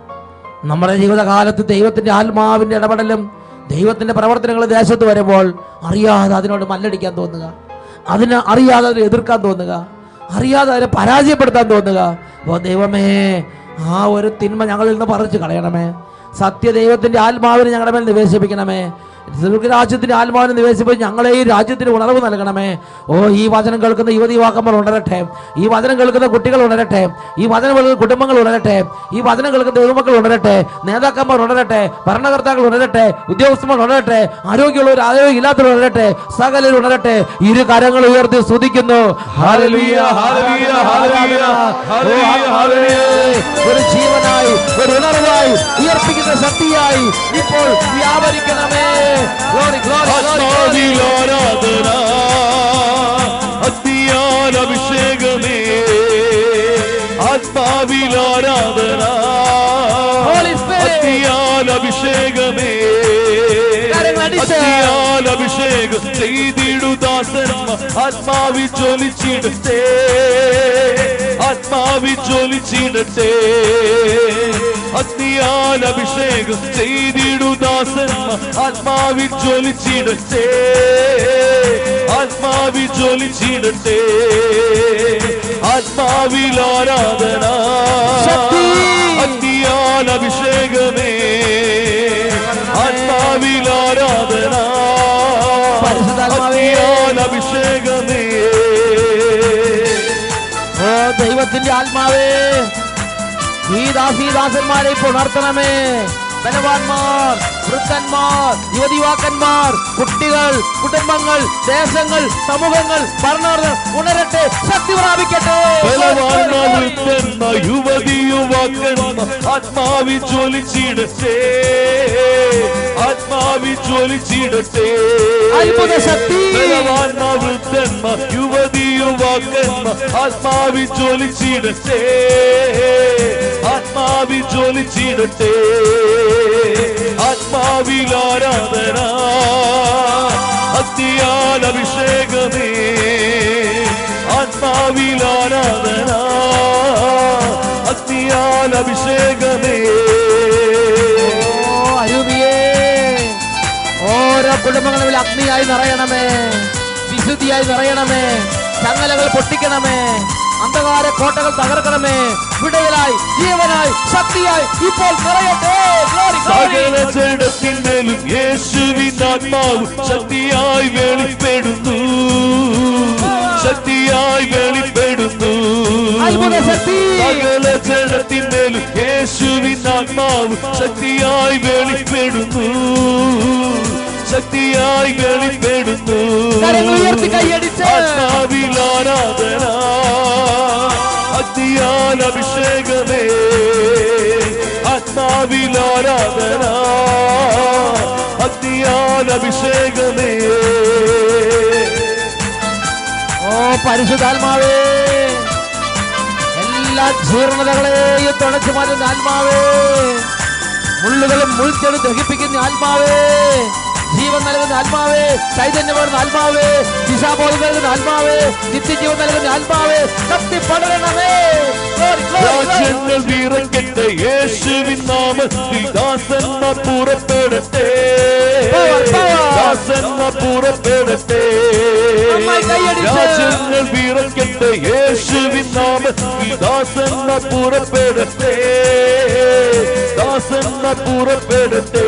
[SPEAKER 2] നമ്മുടെ ജീവിതകാലത്ത് ദൈവത്തിന്റെ ആത്മാവിന്റെ ഇടപെടലും ദൈവത്തിന്റെ പ്രവർത്തനങ്ങൾ ദേശത്ത് വരുമ്പോൾ അറിയാതെ അതിനോട് മല്ലടിക്കാൻ തോന്നുക, അതിനെ അറിയാതെ അതിനെ എതിർക്കാൻ തോന്നുക, അറിയാതെ അതിനെ പരാജയപ്പെടുത്താൻ തോന്നുക. ഓ ദൈവമേ, ആ ഒരു തിന്മ ഞങ്ങളിൽ നിന്ന് പറിച്ചു കളയണമേ. സത്യദൈവത്തിന്റെ ആത്മാവിനെ ഞങ്ങളുടെ മേൽ നിവേശിപ്പിക്കണമേ. രാജ്യത്തിന്റെ ആത്മാവിനെ നിവേശിപ്പിച്ച് ഞങ്ങളെ ഈ രാജ്യത്തിന് ഉണർവ് നൽകണമേ. ഓ, ഈ വചനം കേൾക്കുന്ന യുവതി യുവാക്കന്മാർ ഉണരട്ടെ, ഈ വചനം കേൾക്കുന്ന കുട്ടികൾ ഉണരട്ടെ, ഈ വചനം കേൾക്കുന്ന കുടുംബങ്ങൾ ഉണരട്ടെ, ഈ വചനം കേൾക്കുന്ന ദൈവമക്കൾ ഉണരട്ടെ, നേതാക്കന്മാർ ഉണരട്ടെ, ഭരണകർത്താക്കൾ ഉണരട്ടെ, ഉദ്യോഗസ്ഥന്മാർ ഉണരട്ടെ, ആരോഗ്യമുള്ളവർ ആരോഗ്യം ഇല്ലാത്തവർ ഉണരട്ടെ, സകലർ ഉണരട്ടെ. ഇരു കരങ്ങൾ ഉയർത്തി സ്തുതിക്കുന്നു.
[SPEAKER 4] Hallelujah. Hallelujah. Hallelujah. Hallelujah.
[SPEAKER 2] ഒരു ജീവനായി, ഒരു ഉണർവായി, ഉയർപ്പിക്കുന്ന ശക്തിയായി ഇപ്പോൾ വ്യാപരിക്കണമേ. Glory, glory, glory, glory.
[SPEAKER 3] ആത്മാവിൽ ആരാധന, അഗ്നിയാൽ അഭിഷേകമേ, ആത്മാവിൽ ആരാധന,
[SPEAKER 2] Holy Spirit.
[SPEAKER 3] അഗ്നിയാൽ അഭിഷേകമേ,
[SPEAKER 2] കരങ്ങളടിച്ച്.
[SPEAKER 3] അഗ്നിയാൽ അഭിഷേകം ചെയ്തിടുദാസന്മ, ആത്മാവിൽ ജ്വലിച്ചിടട്ടെ, ആത്മാവിൽ ജ്വലിച്ചിടട്ടെ, അഗ്നിയാൽ അഭിഷേകം ചെയ്തിടുദാസന്മ, ആത്മാവിൽ ജ്വലിച്ചിടട്ടെ, ആത്മാവിൽ ജ്വലിച്ചിടട്ടെ, ആത്മാവിൽ ആരാധന,
[SPEAKER 2] ശക്തി.
[SPEAKER 3] അഗ്നിയാൽ അഭിഷേകമേ, ആത്മാവിൽ ആരാധന,
[SPEAKER 2] പരിശുദ്ധാത്മാവേ.
[SPEAKER 3] അഗ്നിയാൽ അഭിഷേകമേ.
[SPEAKER 2] ഓ ദൈവത്തിന്റെ ആത്മാവേ, ഈ ദാസന്മാരെ ഇപ്പോൾ ഉണർത്തണമേ. ബലവാന്മാർ, വൃദ്ധന്മാർ, യുവതിവാക്കന്മാർ, കുട്ടികൾ, കുടുംബങ്ങൾ, ദേശങ്ങൾ, സമൂഹങ്ങൾ, ഭരണകർത്താക്കൾ ഉണരട്ടെ, ശക്തി പ്രാപിക്കട്ടെ.
[SPEAKER 3] ബലവാന്മാർ, വൃദ്ധന്മാർ, യുവതി യുവാക്കന്മാർ, ആത്മാവിൽ ജ്വലിച്ചിടട്ടെ, ആത്മാവിൽ ജ്വലിച്ചിടട്ടെ,
[SPEAKER 2] അത്ഭുത ശക്തി.
[SPEAKER 3] ബലവാന്മാർ, വൃദ്ധന്മാർ, യുവതി യുവാക്കന്മാർ, ആത്മാവിൽ ജ്വലിച്ചിടട്ടെ, ആത്മാവിൽ ജ്വലിച്ചിടട്ടെ. ആത്മാവിൽ ആരാധന, അഗ്നിയാൽ അഭിഷേകമേ. ആത്മാവിൽ ആരാധന, അഗ്നിയാൽ അഭിഷേകമേ.
[SPEAKER 2] അരുവിയേ, ഓരോ കുടുംബങ്ങളിൽ അഗ്നിയായി നിറയണമേ, വിശുദ്ധിയായി നിറയണമേ, ചങ്ങലകൾ പൊട്ടിക്കണമേ, അന്ധകാര കോട്ടകൾ തകർക്കണമേ, വിടയലായി ജീവനായി ശക്തിയായി ഇപ്പോൾ നിറയട്ടെ.
[SPEAKER 3] സകല ജഡത്തിന്മേലും യേശുവിൻ ആത്മാവ് ശക്തിയായി വെളിപ്പെടുന്നു, ശക്തിയായി വെളിപ്പെടുന്നു. സകല ജഡത്തിന്മേലും യേശുവിൻ ആത്മാവ് ശക്തിയായി വെളിപ്പെടുന്നു, ശക്തിയായി വെളിപ്പെടുന്നു. ആത്മാവിൽ ആരാധന, അഗ്നിയാൽ അഭിഷേകമേ. ആത്മാവിൽ ആരാധന, അഗ്നിയാൽ അഭിഷേകമേ.
[SPEAKER 2] ഓ പരിശുദ്ധാത്മാവേ, എല്ലാ ജീർണതകളെയും തുടച്ചു മാറ്റുന്ന ആത്മാവേ, മുള്ളുകളും മുൾച്ചെടി ദഹിപ്പിക്കുന്ന ആത്മാവേ, ജീവൻ നൽകുന്ന ആത്മാവേ, ചൈതന്യം നൽകുന്ന ആത്മാവേ, ദിശാബോധം നൽകുന്ന ആത്മാവേ, നിത്യജീവൻ നൽകുന്ന ആത്മാവേ, ശക്തി പടരണമേ.
[SPEAKER 3] രാജ്യങ്ങൾ വിറക്കട്ടെ, യേശുവിൻ നാമത്തിൽ ദാസന്മാർ പുറപ്പെടട്ടെ, ദാസന്മാർ പുറപ്പെടട്ടെ. രാജ്യങ്ങൾ വിറക്കട്ടെ, യേശുവിൻ നാമത്തിൽ ദാസന്മാർ പുറപ്പെടട്ടെ, ദാസന്മാർ പുറപ്പെടട്ടെ.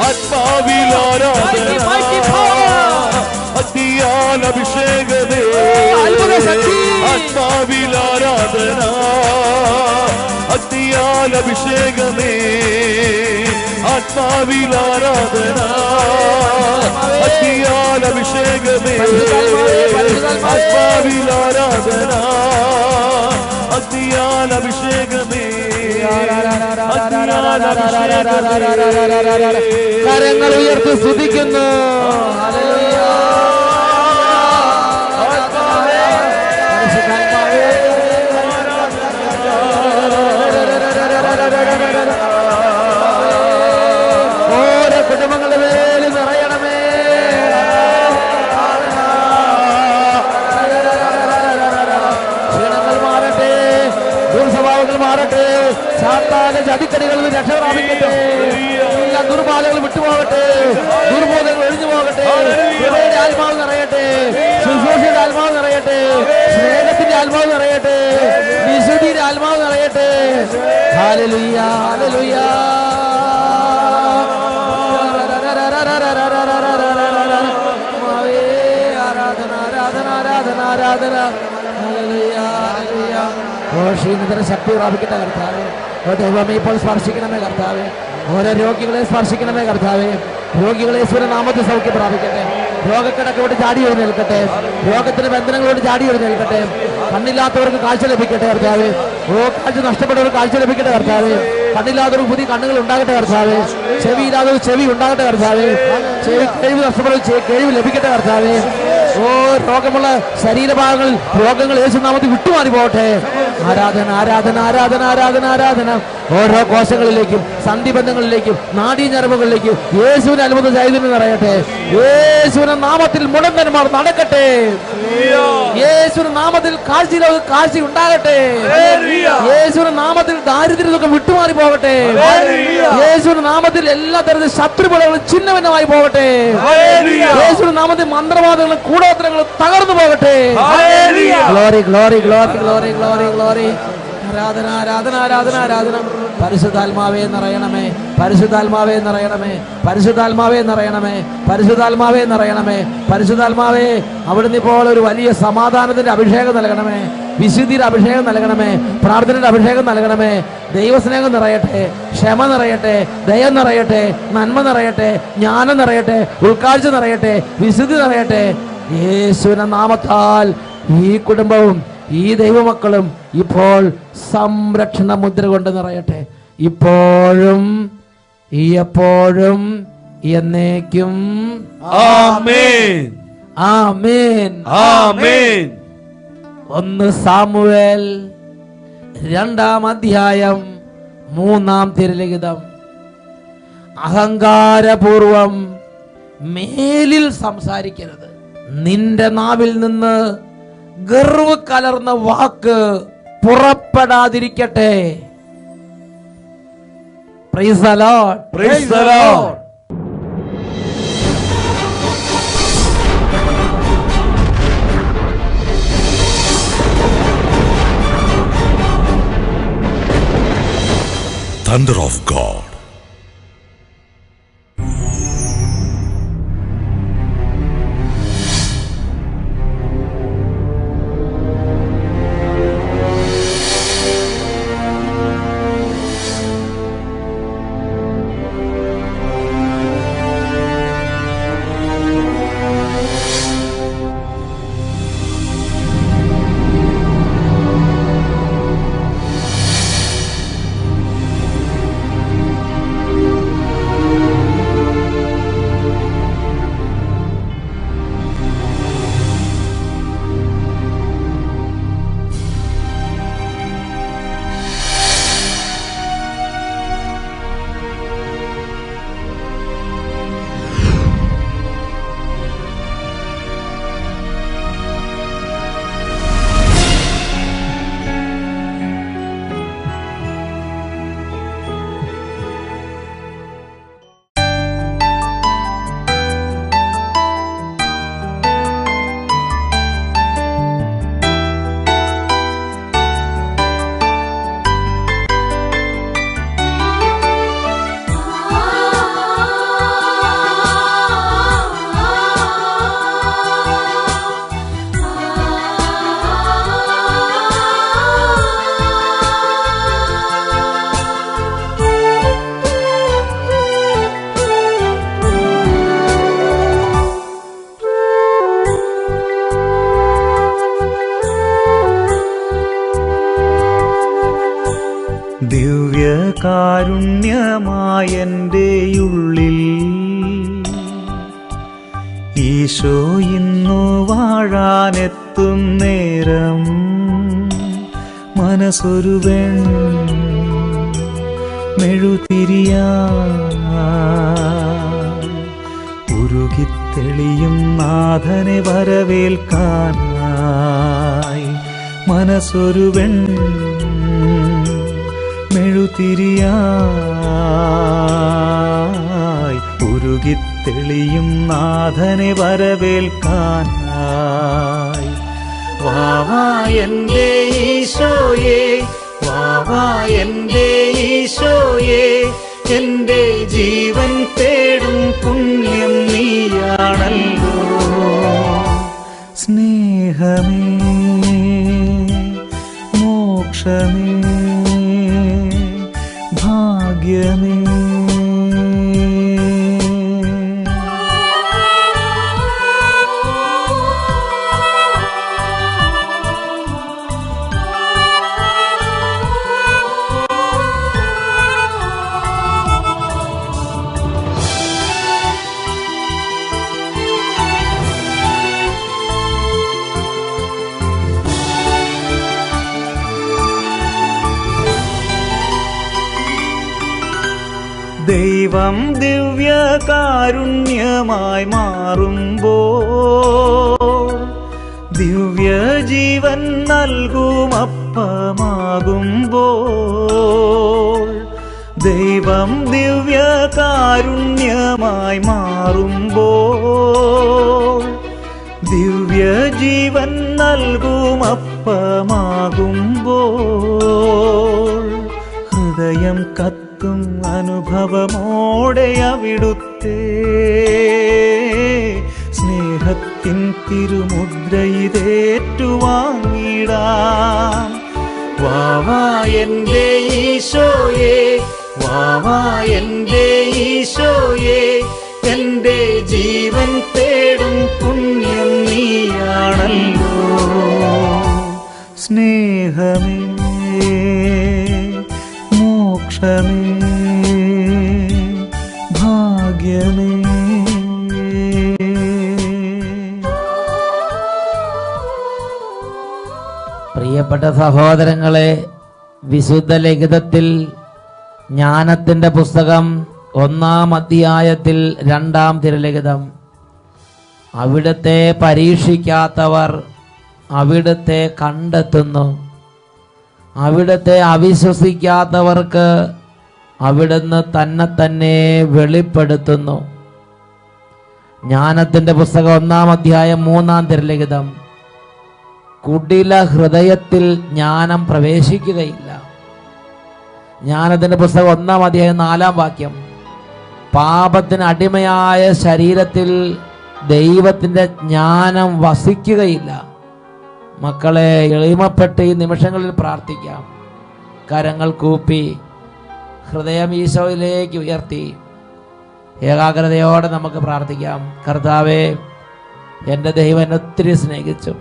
[SPEAKER 3] ആത്മാവിൽ ആരാധന, അഗ്നിയാൽ അഭിഷേകമേ. ആത്മാവിൽ ആരാധന, അഗ്നിയാൽ അഭിഷേകമേ. ആത്മാവിൽ ആരാധന, അഗ്നിയാൽ അഭിഷേകമേ. ആത്മാവിൽ ആരാധന, അഗ്നിയാൽ അഭിഷേകമേ.
[SPEAKER 2] കരങ്ങൾ ഉയർത്തി സ്തുതിക്കുന്നു. ഓരോ കുടുംബങ്ങളുടെ മേൽ നിറയണമേ. ക്ഷീണങ്ങൾ മാറട്ടെ, ദുർസ്വഭാവങ്ങൾ മാറട്ടെ, സാത്താന്റെ ചതിക്കടികളിൽ രക്ഷ പ്രാപിക്കട്ടെ, എല്ലാ ദുർബാധകളും വിട്ടുപോകട്ടെ, ദുർബോധങ്ങൾ ഒഴിഞ്ഞു പോകട്ടെ, ഹൃദയയുടെ ആത്മാവ് നിറയട്ടെ, ശുശ്രൂഷയുടെ ആത്മാവ് നിറയട്ടെ, സ്നേഹത്തിന്റെ ആത്മാവ് നിറയട്ടെ, വിശുദ്ധിയുടെ ആത്മാവ് നിറയട്ടെ. Hallelujah, hallelujah. ആരാധന, ആരാധന, ആരാധന, ആരാധന. Hallelujah, hallelujah. ക്ഷീണിതരെ ശക്തി പ്രാപിക്കട്ടെ കർത്താവേ. ദൈവമേ ഇപ്പോൾ സ്പർശിക്കണമേ കർത്താവേ. ഓരോ രോഗികളെ സ്പർശിക്കണമേ കർത്താവേ. രോഗികളെ നാമത്തിൽ സൗഖ്യം പ്രാപിക്കട്ടെ. രോഗക്കിടക്കോട് ചാടി എഴുന്നേൽക്കട്ടെ, രോഗത്തിന്റെ ബന്ധനങ്ങളോട് ചാടി എഴുന്നേൽക്കട്ടെ. കണ്ണില്ലാത്തവർക്ക് കാഴ്ച ലഭിക്കട്ടെ കർത്താവേ. ഓ കാഴ്ച നഷ്ടപ്പെട്ടവർക്ക് കാഴ്ച ലഭിക്കട്ടെ കർത്താവേ. കണ്ണില്ലാത്തവർക്ക് പുതിയ കണ്ണുകൾ ഉണ്ടാകട്ടെ കർത്താവേ. ചെവിയില്ലാത്തവർ ചെവി ഉണ്ടാകട്ടെ കർത്താവേ. കഴിവ് നഷ്ടപ്പെട്ടവർ കഴിവ് ലഭിക്കട്ടെ കർത്താവേ. ഓ രോഗമുള്ള ശരീരഭാഗങ്ങളിൽ രോഗങ്ങൾ യേശുനാമത്തിൽ വിട്ടുമാറി പോകട്ടെ. ആരാധന, ആരാധന, ആരാധന, ആരാധന, ആരാധന. ഓരോ കോശങ്ങളിലേക്കും സന്ധിബന്ധങ്ങളിലേക്കും നാഡീഞരമ്പുകളിലേക്കും യേശുവിന്റെ അത്ഭുത ചൈതന്യം നിറയട്ടെ. യേശുവിന്റെ നാമത്തിൽ മുടന്തന്മാർ നടക്കട്ടെ. യേശുവിന്റെ നാമത്തിൽ കാഴ്ച ഉണ്ടാകട്ടെ. യേശുവിന്റെ നാമത്തിൽ ദാരിദ്ര്യത്തൊക്കെ വിട്ടുമാറി പോകട്ടെ. യേശുവിന്റെ നാമത്തിൽ എല്ലാ തരത്തിലും ശത്രുബലങ്ങളും ചിഹ്നഭിന്നമായി പോകട്ടെ. യേശുവിന്റെ നാമത്തിൽ മന്ത്രവാദങ്ങളും കൂടോത്രങ്ങളും തകർന്നു പോകട്ടെ. Glory, glory, glory, glory, glory, glory. ആരാധന, ആരാധന, ആരാധന, ആരാധന. പരിശുദ്ധാത്മാവേ നിറയണമേ, പരിശുദ്ധാത്മാവേ നിറയണമേ, പരിശുദ്ധാത്മാവേ നിറയണമേ, പരിശുദ്ധാത്മാവേ നിറയണമേ. പരിശുദ്ധാത്മാവേ അവിടുന്ന് ഇപ്പോൾ ഒരു വലിയ സമാധാനത്തിന്റെ അഭിഷേകം നൽകണമേ, വിശുദ്ധിയുടെ അഭിഷേകം നൽകണമേ, പ്രാർത്ഥനയുടെ അഭിഷേകം നൽകണമേ. ദൈവസ്നേഹം നിറയട്ടെ, ക്ഷമ നിറയട്ടെ, ദയ നിറയട്ടെ, നന്മ നിറയട്ടെ, ജ്ഞാനം നിറയട്ടെ, ഉൾക്കാഴ്ച നിറയട്ടെ, വിശുദ്ധി നിറയട്ടെ. യേശുവിന്റെ നാമത്താൽ ഈ കുടുംബവും ഈ ദൈവമക്കളും ഇപ്പോൾ സംരക്ഷണ മുദ്ര കൊണ്ട് നിറയട്ടെ. ഇപ്പോഴും എപ്പോഴും എന്നേക്കും.
[SPEAKER 3] ആമേൻ,
[SPEAKER 2] ആമേൻ,
[SPEAKER 3] ആമേൻ.
[SPEAKER 2] 1 സാമുവേൽ 2-ാം അധ്യായം 3-ാം തിരുലിഖിതം. അഹങ്കാരപൂർവം മേലിൽ സംസാരിക്കരുത്. നിന്റെ നാവിൽ നിന്ന് ഗർവ് കലർന്ന വാക്ക് പുറപ്പെടാതിരിക്കട്ടെ. Praise the Lord.
[SPEAKER 4] Praise the Lord.
[SPEAKER 1] Thunder of God.
[SPEAKER 8] ദിവ്യകാരുണ്യമായെൻ്റെ ഉള്ളിൽ ഈശോ ഇന്നു വാഴാനെത്തും നേരം മനസ്സൊരു മെഴുതിരിയായി ഉരുകിത്തെളിയും നാഥനെ വരവേൽക്കാനായി മനസ്സൊരു മെഴുതിരിയായി ഉരുകിത്തെളിയും നാഥനെ വരവേൽക്കാനായി വാവാ എൻ്റെ ഈശോയേ, വാവാ എൻ്റെ ഈശോയേ, എൻ്റെ ജീവൻ തേടും പുണ്യം നീയാണല്ലോ. സ്നേഹമേ, മോക്ഷമേ, ഭാഗ്യമേ, ദൈവം ദിവ്യകാരുണ്യമായി മാറുമ്പോൾ ദിവ്യജീവൻ നൽകുമപ്പമാകുമ്പോൾ ദൈവം ദിവ്യകാരുണ്യമായി മാറുമ്പോൾ ദിവ്യജീവൻ നൽകുമപ്പമാകുമ്പോൾ ഹൃദയം കത്തും അനുഭവമോടെ അവിടുത്തെ സ്നേഹത്തിൻ തിരുമുദ്രയിതേറ്റുവാങ്ങിടാം. വാവാ എൻ്റെ ഈശോയേ, വാവാ എൻ്റെ ഈശോയേ, എൻ്റെ ജീവൻ തേടും പുണ്യം നീയാണല്ലോ. സ്നേഹമേ, മോക്ഷമേ, ഭാഗ്യമേ.
[SPEAKER 2] പ്രിയപ്പെട്ട സഹോദരങ്ങളെ, വിശുദ്ധ ലിഖിതത്തിൽ ജ്ഞാനത്തിൻ്റെ പുസ്തകം 1-ാം അധ്യായത്തിൽ 2-ാം തിരുലിഖിതം, അവിടുത്തെ പരീക്ഷിക്കാത്തവർ അവിടുത്തെ കണ്ടെത്തുന്നു, അവിടുത്തെ അവിശ്വസിക്കാത്തവർക്ക് അവിടുന്ന് തന്നെ വെളിപ്പെടുത്തുന്നു. ജ്ഞാനത്തിൻ്റെ പുസ്തകം 1-ാം അധ്യായം 3-ാം തിരുലിഖിതം, കുടില ഹൃദയത്തിൽ ജ്ഞാനം പ്രവേശിക്കുകയില്ല. ജ്ഞാനത്തിൻ്റെ പുസ്തകം 1-ാം അധ്യായം 4-ാം വാക്യം, പാപത്തിന് അടിമയായ ശരീരത്തിൽ ദൈവത്തിൻ്റെ ജ്ഞാനം വസിക്കുകയില്ല. മക്കളെ, എളിമപ്പെട്ട് ഈ നിമിഷങ്ങളിൽ പ്രാർത്ഥിക്കാം. കരങ്ങൾ കൂപ്പി ഹൃദയം ഈശോയിലേക്ക് ഉയർത്തി ഏകാഗ്രതയോടെ നമുക്ക് പ്രാർത്ഥിക്കാം. കർത്താവേ, എൻ്റെ ദൈവം എന്നെ ഒത്തിരി സ്നേഹിച്ചു,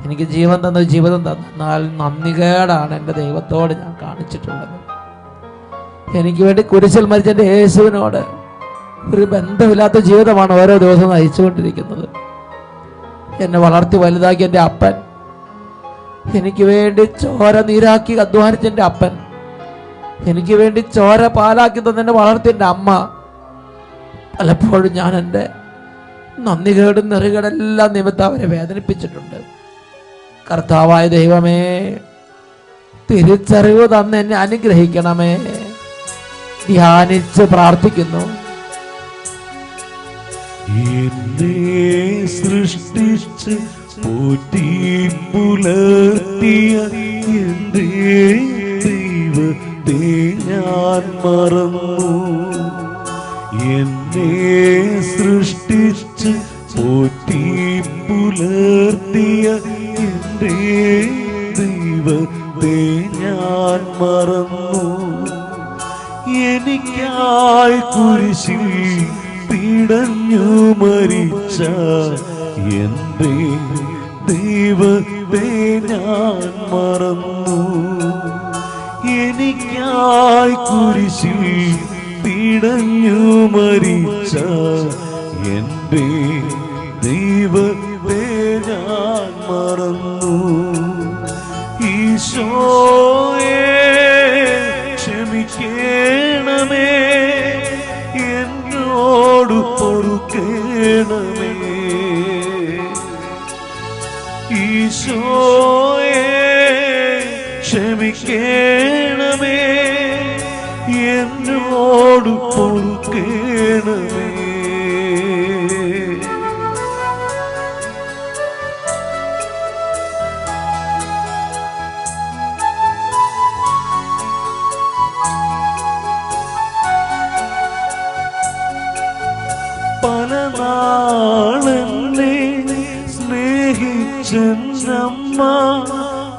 [SPEAKER 2] എനിക്ക് ജീവൻ തന്നു, ജീവിതം തന്നു. എന്നാൽ നന്ദികേടാണ് എൻ്റെ ദൈവത്തോട് ഞാൻ കാണിച്ചിട്ടുള്ളത്. എനിക്ക് വേണ്ടി കുരിശിൽ മരിച്ച എൻ്റെ യേശുവിനോട് ഒരു ബന്ധമില്ലാത്ത ജീവിതമാണ് ഓരോ ദിവസവും നയിച്ചുകൊണ്ടിരിക്കുന്നത്. എന്നെ വളർത്തി വലുതാക്കി എൻ്റെ അപ്പൻ, എനിക്ക് വേണ്ടി ചോര നീരാക്കി അധ്വാനിച്ച എൻ്റെ അപ്പൻ, എനിക്ക് വേണ്ടി ചോര പാലാക്കി തന്നെ വളർത്തിയ എൻ്റെ അമ്മ, പലപ്പോഴും ഞാൻ എൻ്റെ നന്ദികേടും നെറുകേടെല്ലാം നിമിത്തം അവരെ വേദനിപ്പിച്ചിട്ടുണ്ട്. കർത്താവായ ദൈവമേ, തിരിച്ചറിവ് തന്ന് എന്നെ അനുഗ്രഹിക്കണമേ. ധ്യാനിച്ച് പ്രാർത്ഥിക്കുന്നു.
[SPEAKER 8] എന്നെ സൃഷ്ടിച്ച് പോറ്റി പുലർത്തിയ എന്റെ ദൈവത്തെ ഞാൻ മറന്നു. എന്നെ സൃഷ്ടിച്ച് പോറ്റി പുലർത്തിയ എന്റെ ദൈവത്തെ ഞാൻ മറന്നു. എനിക്കായി കുരിശിൽ പിടഞ്ഞു മരിച്ച എന്റെ ദൈവത്തെ ഞാൻ മറന്നു. എനിക്കായി കുരിശിൽ പിടഞ്ഞു മരിച്ച എന്റെ ദൈവത്തെ ഞാൻ മറന്നു. ഈശോയെ ക്ഷമിക്കണമേ, എന്നോട് പൊറുക്കണമേ. ഈശോയെ ക്ഷമിക്കണമേ, എന്നോട് പൊറുക്കണമേ. പല നാളെന്നെ സ്നേഹിച്ചമ്മ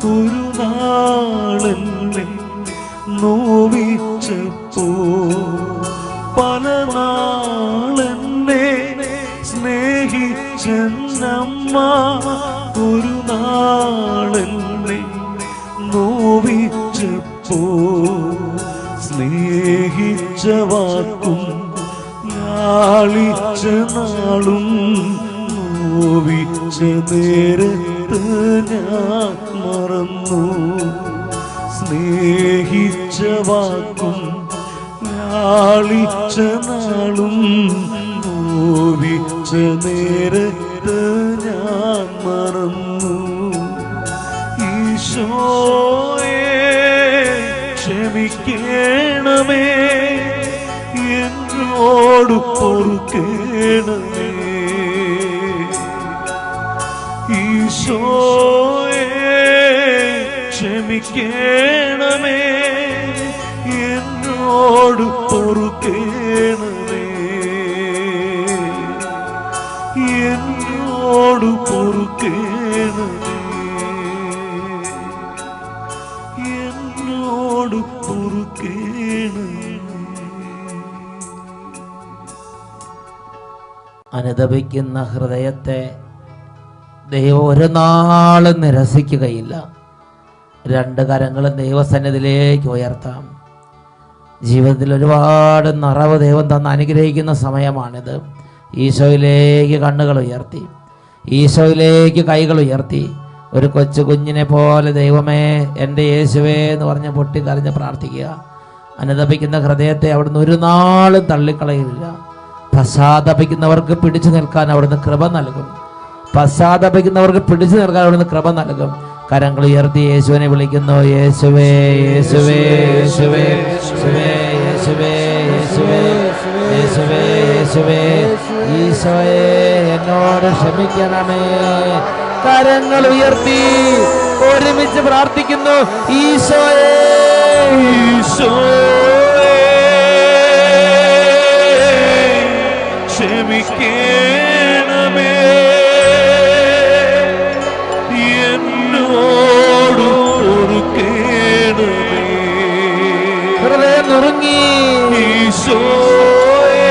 [SPEAKER 8] ഒരു നാളെന്നെ നോവിച്ചപ്പോ, പല നാളെന്നെ സ്നേഹിച്ചമ്മ ഒരു നാളെന്നെ നോവിച്ചപ്പോ, സ്നേഹിച്ച വാക്കും ലാളിച്ച നാളും നോവിച്ച നേരത്ത് ഞാൻ മറന്നു. സ്നേഹിച്ച വാക്കും ലാളിച്ച നാളും നോവിച്ച നേരത്ത് ഞാൻ മറന്നു. ഈശോയെ ക്ഷമിക്കണമേ, എന്നോട് പൊറുക്കണമേ. ഈശോയെ ക്ഷമിക്കണമേ, എന്നോട് പൊറുക്കണമേ. എന്നോട് പൊറുക്കണമേ, എന്നോട് പൊറുക്കണമേ.
[SPEAKER 2] അനുതപിക്കുന്ന ഹൃദയത്തെ ദൈവം ഒരു നാളും നിരസിക്കുകയില്ല. രണ്ട് കരങ്ങളും ദൈവസന്നിധിയിലേക്ക് ഉയർത്താം. ജീവിതത്തിൽ ഒരുപാട് നിറവ് ദൈവം തന്ന് അനുഗ്രഹിക്കുന്ന സമയമാണിത്. ഈശോയിലേക്ക് കണ്ണുകൾ ഉയർത്തി, ഈശോയിലേക്ക് കൈകൾ ഉയർത്തി ഒരു കൊച്ചു കുഞ്ഞിനെ പോലെ ദൈവമേ എൻ്റെ യേശുവേ എന്ന് പറഞ്ഞ് പൊട്ടിക്കരഞ്ഞ് പ്രാർത്ഥിക്കുക. അനുതപിക്കുന്ന ഹൃദയത്തെ അവിടുന്ന് ഒരു നാളും തള്ളിക്കളയില്ല. പശ്ചാത്തപിക്കുന്നവർക്ക് പിടിച്ചു നിൽക്കാൻ അവിടുന്ന് കൃപ നൽകും. പശ്ചാത്തപിക്കുന്നവർക്ക് പിടിച്ചു നിൽക്കാൻ അവിടുന്ന് കൃപ നൽകും. കരങ്ങൾ ഉയർത്തി യേശുവിനെ വിളിക്കുന്നു. യേശുവേ യേശുവേ യേശുവേ യേശുവേ യേശുവേ യേശുവേ യേശുവേ യേശുവേ ഈശോയെ എന്നോട് ക്ഷമിക്കണമേ. കരങ്ങൾ ഉയർത്തി ഒരുമിച്ച് പ്രാർത്ഥിക്കുന്നു. ഈശോയെ
[SPEAKER 8] ഈശോയെ ക്ഷമിക്കണമേ, എന്നോട് പൊറുക്കണമേ.
[SPEAKER 2] ഹൃദയം നുറുങ്ങി.
[SPEAKER 8] ഈശോയെ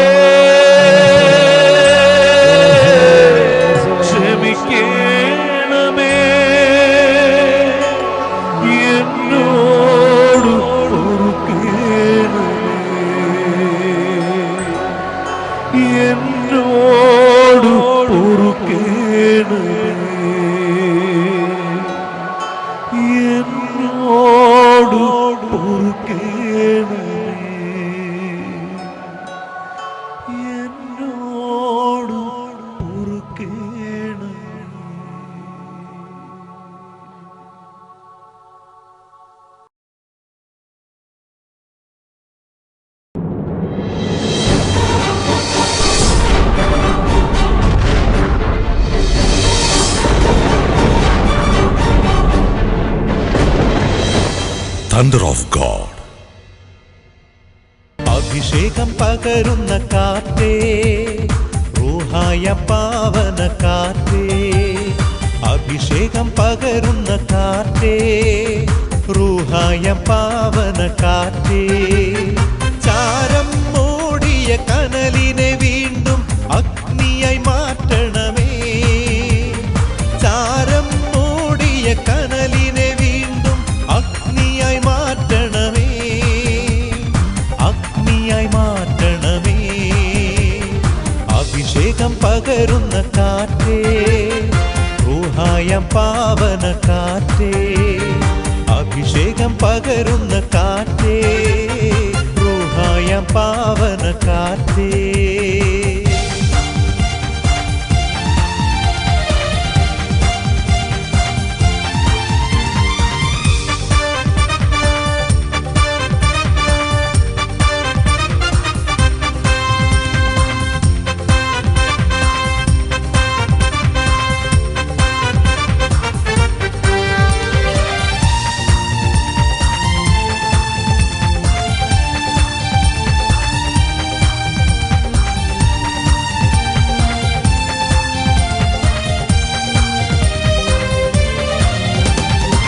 [SPEAKER 8] ക്ഷമിക്കണമേ, എന്നോട് പൊറുക്കണമേ, എന്നോട് പൊറുക്കണമേ, എന്നോട് പൊറുക്കണമേ, എന്നോട് പൊറുക്കണമേ.
[SPEAKER 1] Thunder of God.
[SPEAKER 8] അഭിഷേകം പകരുന്ന കാറ്റേ, റൂഹായ പാവന കാറ്റേ, അഭിഷേകം പകരുന്ന കാറ്റേ, റൂഹായ പാവന കാറ്റേ, ചാരം മൂടിയ കനലിനെ വീണ്ടും അഗ്നിയായി മാറ്റണമേ, ചാരം മൂടിയ കനലിനെ വീണ്ടും അഗ്നിയായി മാറ്റണമേ, അഗ്നിയായി മാറ്റണമേ. അഭിഷേകം പകരുന്ന കാറ്റേ, റൂഹായ പാവന കാറ്റേ, അഭിഷേകം പകരുന്ന കാറ്റേ, റൂഹായ പാവന കാറ്റേ.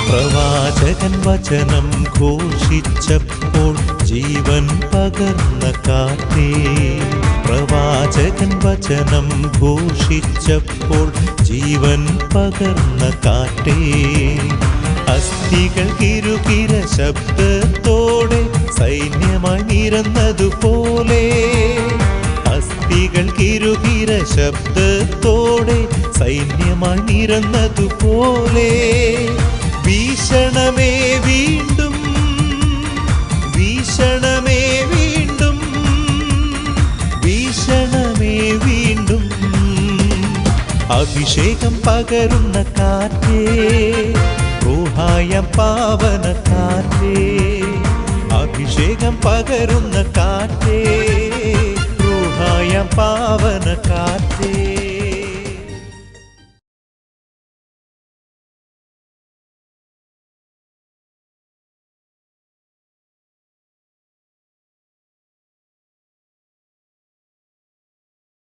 [SPEAKER 8] പ്രവാചകൻ വചനം ഘോഷിച്ചപ്പോൾ ജീവൻ പകർന്ന കാറ്റേ, പ്രവാചകൻ വചനം ഘോഷിച്ചപ്പോൾ ജീവൻ പകർന്ന കാറ്റേ, അസ്ഥികൾ കിരുകിര ശബ്ദത്തോടെ സൈന്യമായി നിരന്നതുപോലെ, അസ്ഥികൾ കിരുകിര ശബ്ദത്തോടെ സൈന്യമായി നിരന്നതുപോലെ, വീശണമേ വീണ്ടും, വീശണമേ വീണ്ടും, വീശണമേ വീണ്ടും. അഭിഷേകം പകരുന്ന കാറ്റേ, റൂഹായ പാവന കാറ്റേ, അഭിഷേകം പകരുന്ന കാറ്റേ, റൂഹായ പാവന കാറ്റേ.